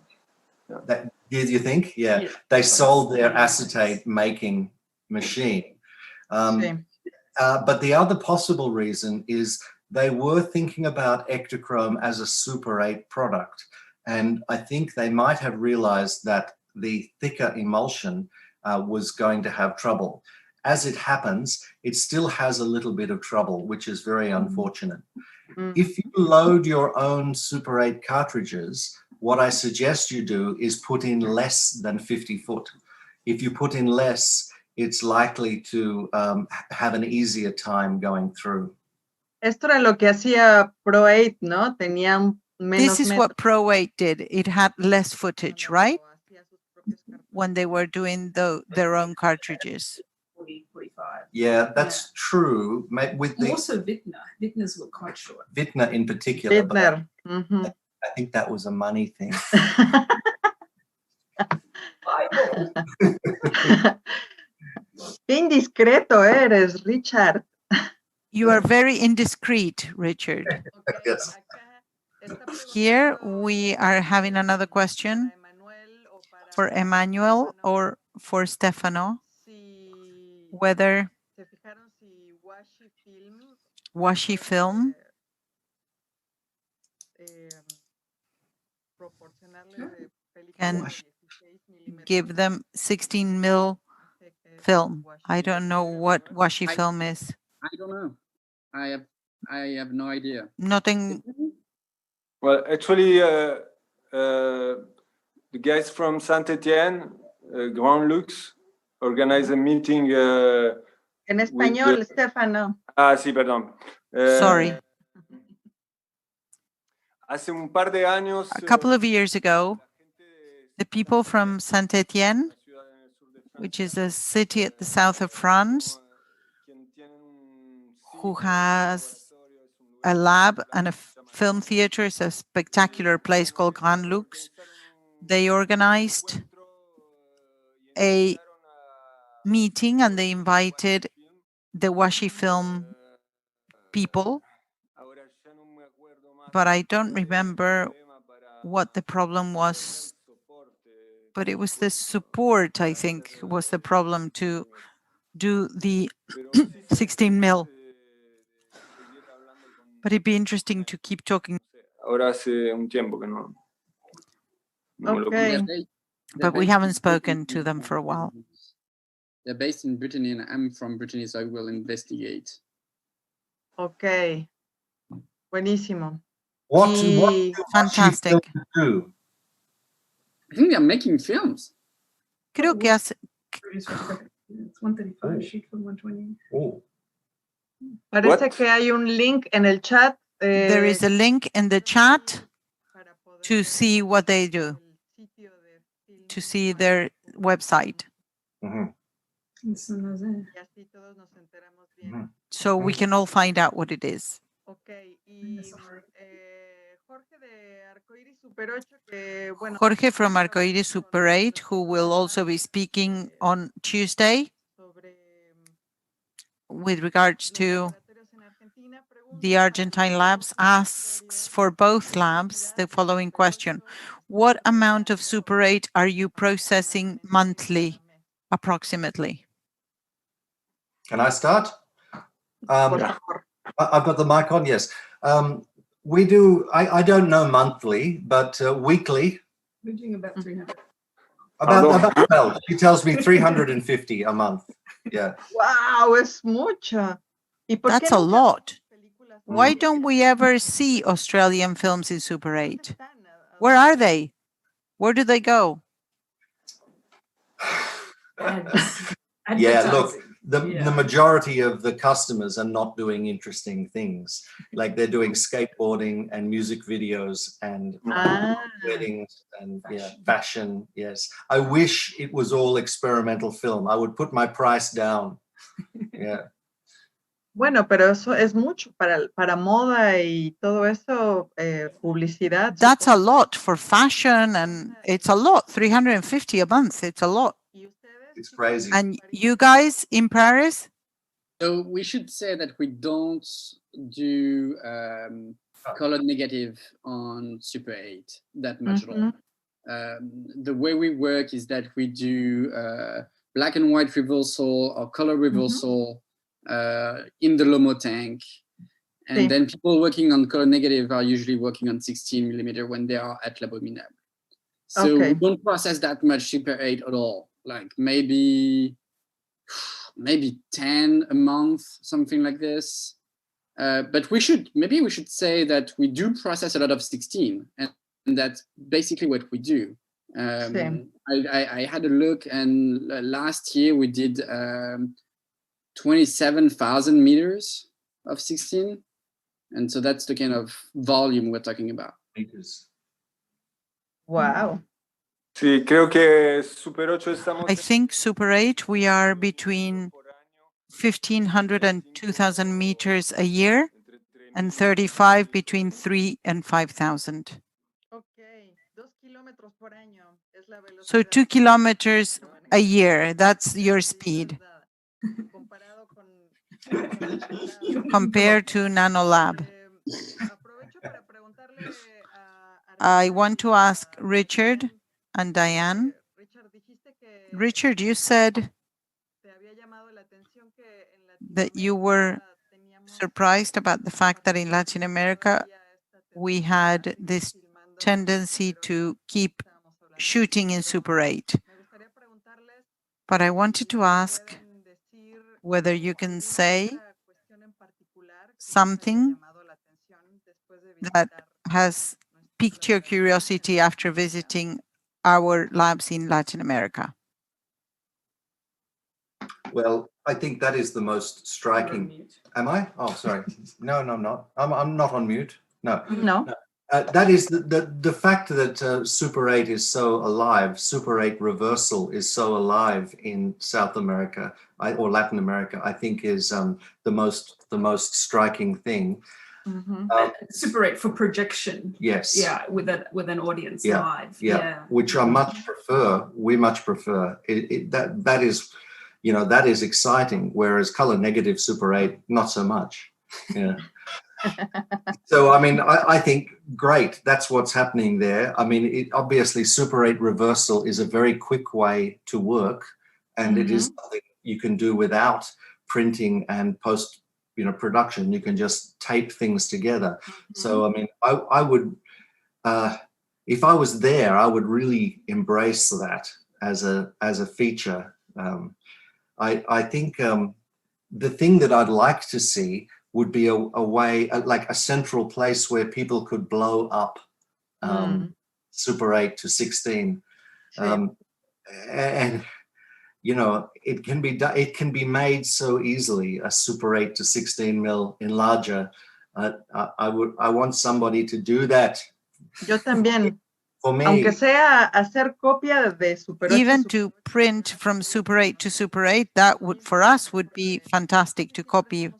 Do you think? Yeah. They sold their acetate making machine. But the other possible reason is they were thinking about Ektachrome as a Super 8 product. And I think they might have realized that the thicker emulsion was going to have trouble. As it happens, it still has a little bit of trouble, which is very unfortunate. If you load your own Super 8 cartridges, what I suggest you do is put in less than 50 foot. If you put in less, it's likely to have an easier time going through. Esto era lo que hacía Pro 8, ¿no? Tenía menos This is what Pro 8 did. It had less footage, right? When they were doing their own cartridges. 40, 45. Yeah, that's true. With the Also Wittner. Wittner's were quite short. Wittner in particular. Wittner. I think that was a money thing. Qué indiscreto eres, Richard. You are very indiscreet, Richard. Yes. Here we are having another question for Emmanuel or for Stefano, whether washi film can give them 16 mil film. I don't know what washi film is. I don't know. I have no idea. Nothing. Well, actually, the guys from Saint-Étienne, Grand Lux, organized a meeting. En español, Stefano. Sí, perdón. Sorry. Hace un par de años. A couple of years ago, the people from Saint-Étienne, which is a city at the south of France, who has a lab and a film theater. It's a spectacular place called Grand Lux. They organized a meeting and they invited the Washi Film people, but I don't remember what the problem was. But it was the support, I think, was the problem to do the 16 mil. But it'd be interesting to keep talking. Ahora hace un tiempo que no me lo Okay. cruzo. But we haven't spoken to them for a while. They're based in Brittany, and I'm from Brittany, so I will investigate. Okay. Buenísimo. What do Y- Fantastic. Washi Film do? I think they're making films. Creo que hace, It's 135 sheet for 120. Oh. Parece What? que hay un link en el chat. there is a link in the chat para poder to ver see what they do, el sitio de Film to see Washi. their website. Mhm. Eso no sé. Y así todos nos enteramos bien. So we can all find out what it is. Ok, y Jorge de Arcoiris Super 8, que bueno. Jorge from Arcoiris Super 8, who will also be speaking on Tuesday Sobre with regards los to laboratorios en Argentina, pregunta the Argentine labs, asks for both labs the following question. What amount of Super 8 are you processing monthly, approximately? Can I start? Por favor. I've got the mic on, yes. We do, I don't know monthly, but weekly, We're doing about 300. about 12. She tells me 350 a month. Yeah. Wow, es mucho. ¿Y por That's qué a nunca lot. vemos películas Why así? don't we ever see Australian films in Super 8? ¿Dónde están? ¿A Where dónde are they? Where do they go? Yeah, look, Advertising. the Yeah. majority of the customers are not doing interesting things. Like they're doing skateboarding and music videos and Ah, weddings and Fashion. fashion. Yes. I wish it was all experimental film. I would put my price down. Yeah. bueno, pero eso es mucho para moda y todo eso, publicidad. That's a supongo. lot for fashion, and it's a lot. 350 a month. It's a lot. ¿Y ustedes, It's chicos, crazy. And París? you guys in Paris? So we should say that we don't do color negative on Super 8 that much at all. The way we work is that we do black and white reversal or color reversal in the Lomo tank. And Sí. then people working on color negative are usually working on 16 millimeter when they are at Labominable. So Okay. we don't process that much Super 8 at all. Like maybe 10 a month, something like this. But we should say that we do process a lot of 16, and that's basically what we do. Same. I had a look, and last year we did 27,000 meters of 16, and so that's the kind of volume we're talking about. Wow. Sí, creo que Super 8 estamos I think Super 8, we are between 1,500 and 2,000 meters a year, and 35 between 3 and 5,000. Okay. 2 kilómetros por año es la velocidad. So 2 kilometers a year, that's your speed Comparado con compared to Nanolab. Aprovecho para preguntarle I want to ask Richard and Diane. Richard, dijiste que Richard, you said te había llamado la atención que en that you were surprised about the fact that in Latin America, we had this tendency to keep shooting in Super 8. But I wanted to ask whether you can say something that has piqued your curiosity after visiting our labs in Latin America. Well, I think that is the most striking. Am I? Oh, sorry. No, I'm not. I'm not on mute. No. No. That is the fact that Super 8 is so alive. Super 8 reversal is so alive in South America or Latin America. I think is the most striking thing. Super 8 for projection. Yes. Yeah, with an audience live. Yeah. Which I much prefer. We much prefer it. That is, that is exciting. Whereas color negative Super 8, not so much. Yeah. So, I mean, I think great. That's what's happening there. I mean, obviously Super 8 reversal is a very quick way to work, and it is something you can do without printing and post, production. You can just tape things together. So, I mean, I would, if I was there, I would really embrace that as a feature. I think the thing that I'd like to see would be a way, like a central place where people could blow up Super 8 to 16. And it can be done. It can be made so easily. A Super 8 to 16 mil enlarger. I want somebody to do that. Yo también. For me, Aunque sea hacer copia de Super 8. Even to print from Super 8 to Super 8, that would, for us, would be fantastic to copy,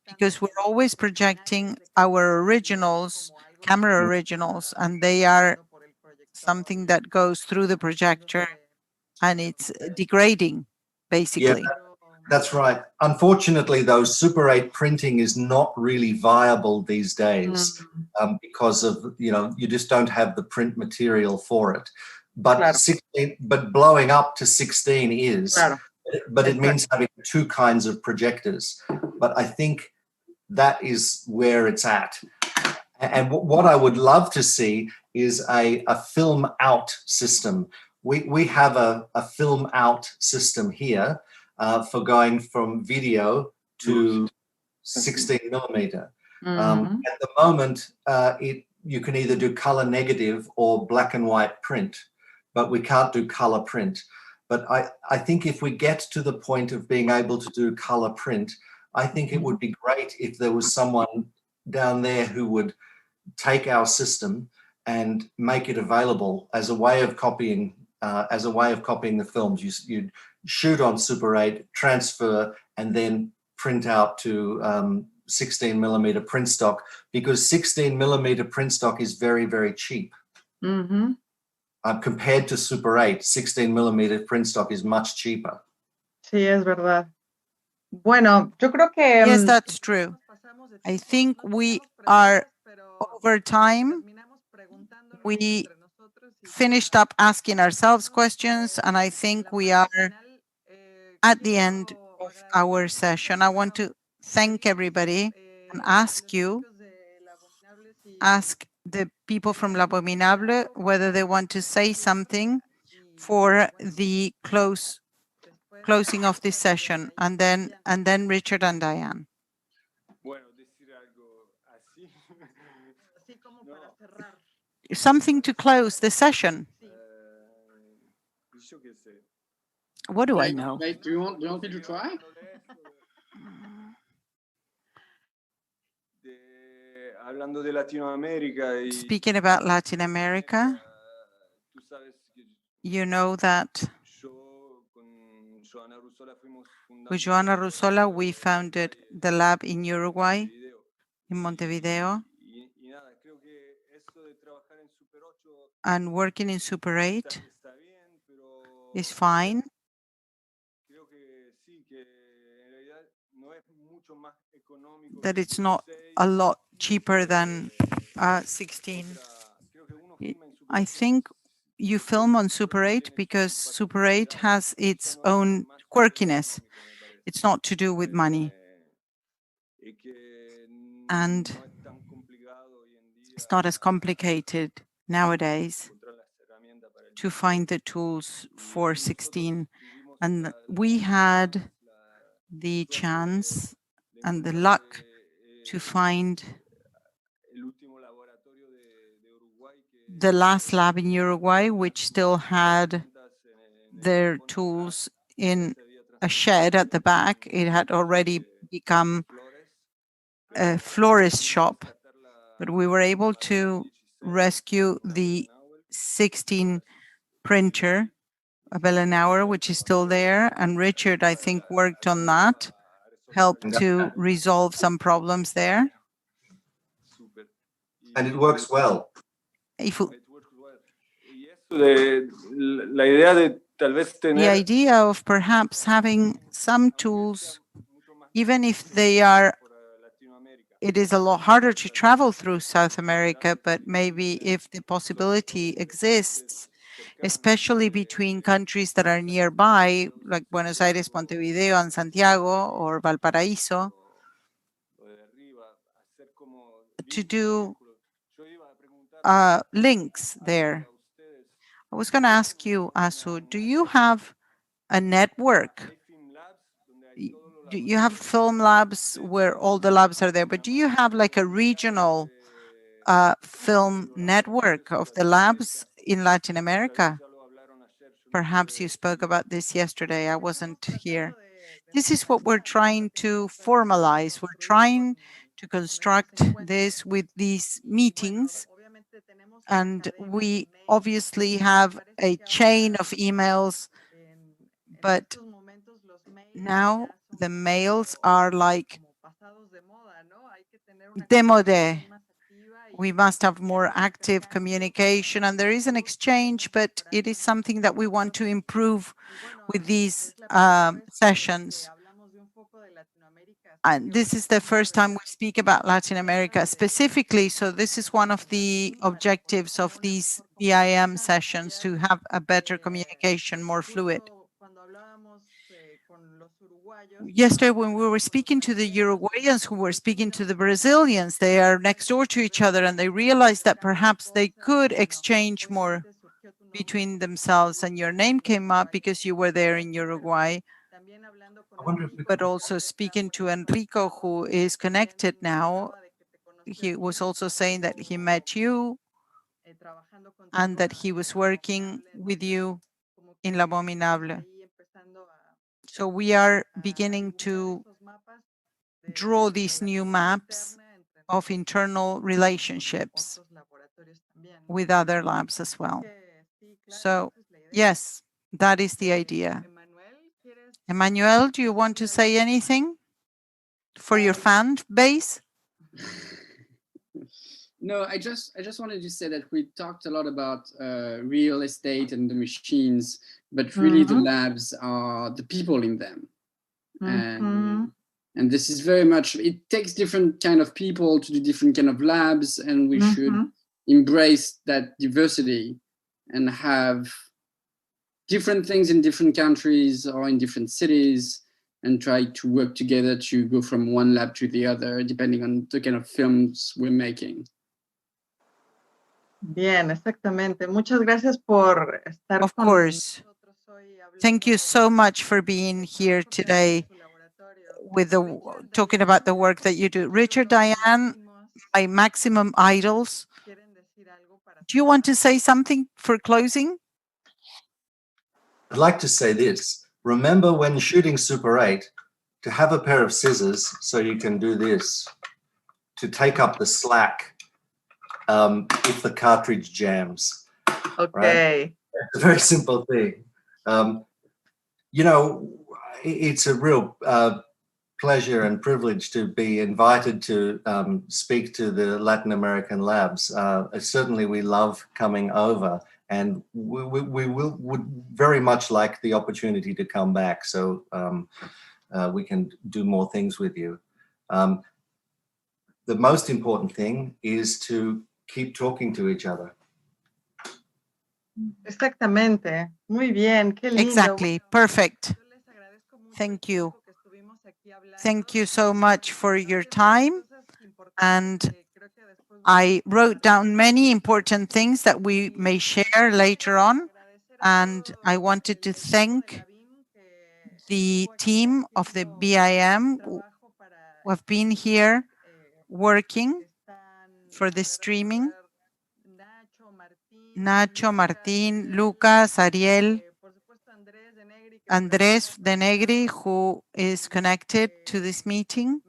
because we're always projecting our originals, camera originals, and they are something that goes through the projector and it's degrading, basically. Yeah, that's right. Unfortunately, though, Super 8 printing is not really viable these days because of, you just don't have the print material for it. But Claro. 16, but blowing up to 16 is, Claro. but it means having two kinds of projectors. But I think that is where it's at. And what I would love to see is a film out system. We have a film out system here for going from video to 16 millimeter. At the moment, you can either do color negative or black and white print, but we can't do color print. But I think if we get to the point of being able to do color print, I think it would be great if there was someone down there who would take our system and make it available as a way of copying the films. You'd shoot on Super 8, transfer, and then print out to 16 millimeter print stock, because 16 millimeter print stock is very, very cheap. Compared to Super 8, 16 millimeter print stock is much cheaper. Sí, es verdad. Bueno, yo creo que... Yes, that's true. I think we are over time. We finished up asking ourselves questions, and I think we are at the end of our session. I want to thank everybody and ask the people from Laboratories whether they want to say something for the closing of this session, and then Richard and Diane. Something to close the session. What do I know? Do you want me to try? Speaking about Latin America, you know that with Joana Rusola, we founded the lab in Uruguay, in Montevideo. And working in Super 8 is fine. That it's not a lot cheaper than 16. I think you film on Super 8 because Super 8 has its own quirkiness. It's not to do with money. And it's not as complicated nowadays to find the tools for 16. And we had the chance and the luck to find the last lab in Uruguay, which still had their tools in a shed at the back. It had already become a florist shop, but we were able to rescue the 16 printer, a Bellenauer, which is still there. And Richard, I think, worked on that, helped to resolve some problems there. And it works well. La idea de tal vez The tener idea of perhaps having some tools, even if they are, it is a lot harder to travel through South America, but maybe if the possibility exists, especially between countries that are nearby, like Buenos Aires, Montevideo, and Santiago, or Valparaíso, to do links there. I was going to ask you, Asu, do you have a network? Do you have film labs where all the labs are there, but do you have like a regional film network of the labs in Latin America? Perhaps you spoke about this yesterday. I wasn't here. This is what we're trying to formalize. We're trying to construct this with these meetings. And we obviously have a chain of emails, but now the mails are like demode. We must have more active communication, and there is an exchange, but it is something that we want to improve with these sessions. And this is the first time we speak about Latin America specifically, so this is one of the objectives of these BIM sessions, to have a better communication, more fluid. Yesterday, when we were speaking to the Uruguayans who were speaking to the Brazilians, they are next door to each other, and they realized that perhaps they could exchange more between themselves. And your name came up because you were there in Uruguay. But also speaking to Enrico, who is connected now, he was also saying that he met you and that he was working with you in La Abominable. So we are beginning to draw these new maps of internal relationships with other labs as well. So yes, that is the idea. Emmanuel, do you want to say anything for your fan base? No, I just wanted to say that we talked a lot about real estate and the machines, but really the labs are the people in them. And this is very much, it takes different kind of people to do different kind of labs, and we should embrace that diversity and have different things in different countries or in different cities, and try to work together to go from one lab to the other, depending on the kind of films we're making. Bien, exactamente. Muchas gracias por estar Of course. Thank you so much for being here today with talking about the work that you do. Richard, Diane, my maximum idols. Do you want to say something for closing? I'd like to say this. Remember when shooting Super 8 to have a pair of scissors so you can do this, to take up the slack if the cartridge jams. Okay. Right? It's a very simple thing. You know, it's a real pleasure and privilege to be invited to speak to the Latin American labs. Certainly we love coming over, and we would very much like the opportunity to come back, so we can do more things with you. The most important thing is to keep talking to each other. Exactamente. Muy bien. Qué lindo. Exactly. Perfect. Thank you. Thank you so much for your time. And I wrote down many important things that we may share later on. And I wanted to thank the team of the BIM who have been here working for the streaming. Nacho, Martín, Lucas, Ariel, Andrés de Negri, who is connected to this meeting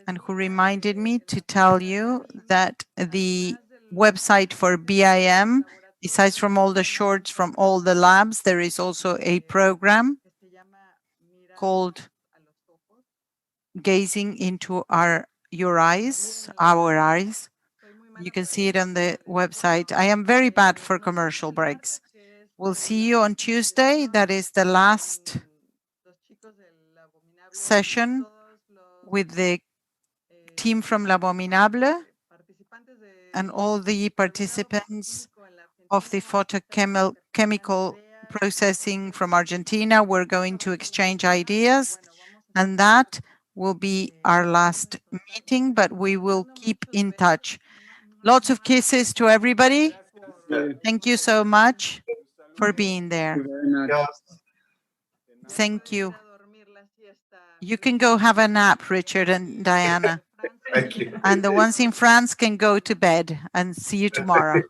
and who reminded me to tell you that the website for BIM, besides from all the shorts from all the labs, there is also a program called Gazing into Your Eyes, Our Eyes. You can see it on the website. I am very bad for commercial breaks. We'll see you on Tuesday. That is the last session with the team from Labominable and all the participants of the photochemical processing from Argentina. We're going to exchange ideas, and that will be our last meeting, but we will keep in touch. Lots of kisses to everybody. Thank you so much for being there. Thank you very much. Thank you. You can go have a nap, Richard and Diana. Thank you. And the ones in France can go to bed, and see you tomorrow.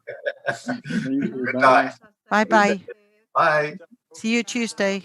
Thank you. Good Bye. night. Bye-bye. Bye. See you Tuesday.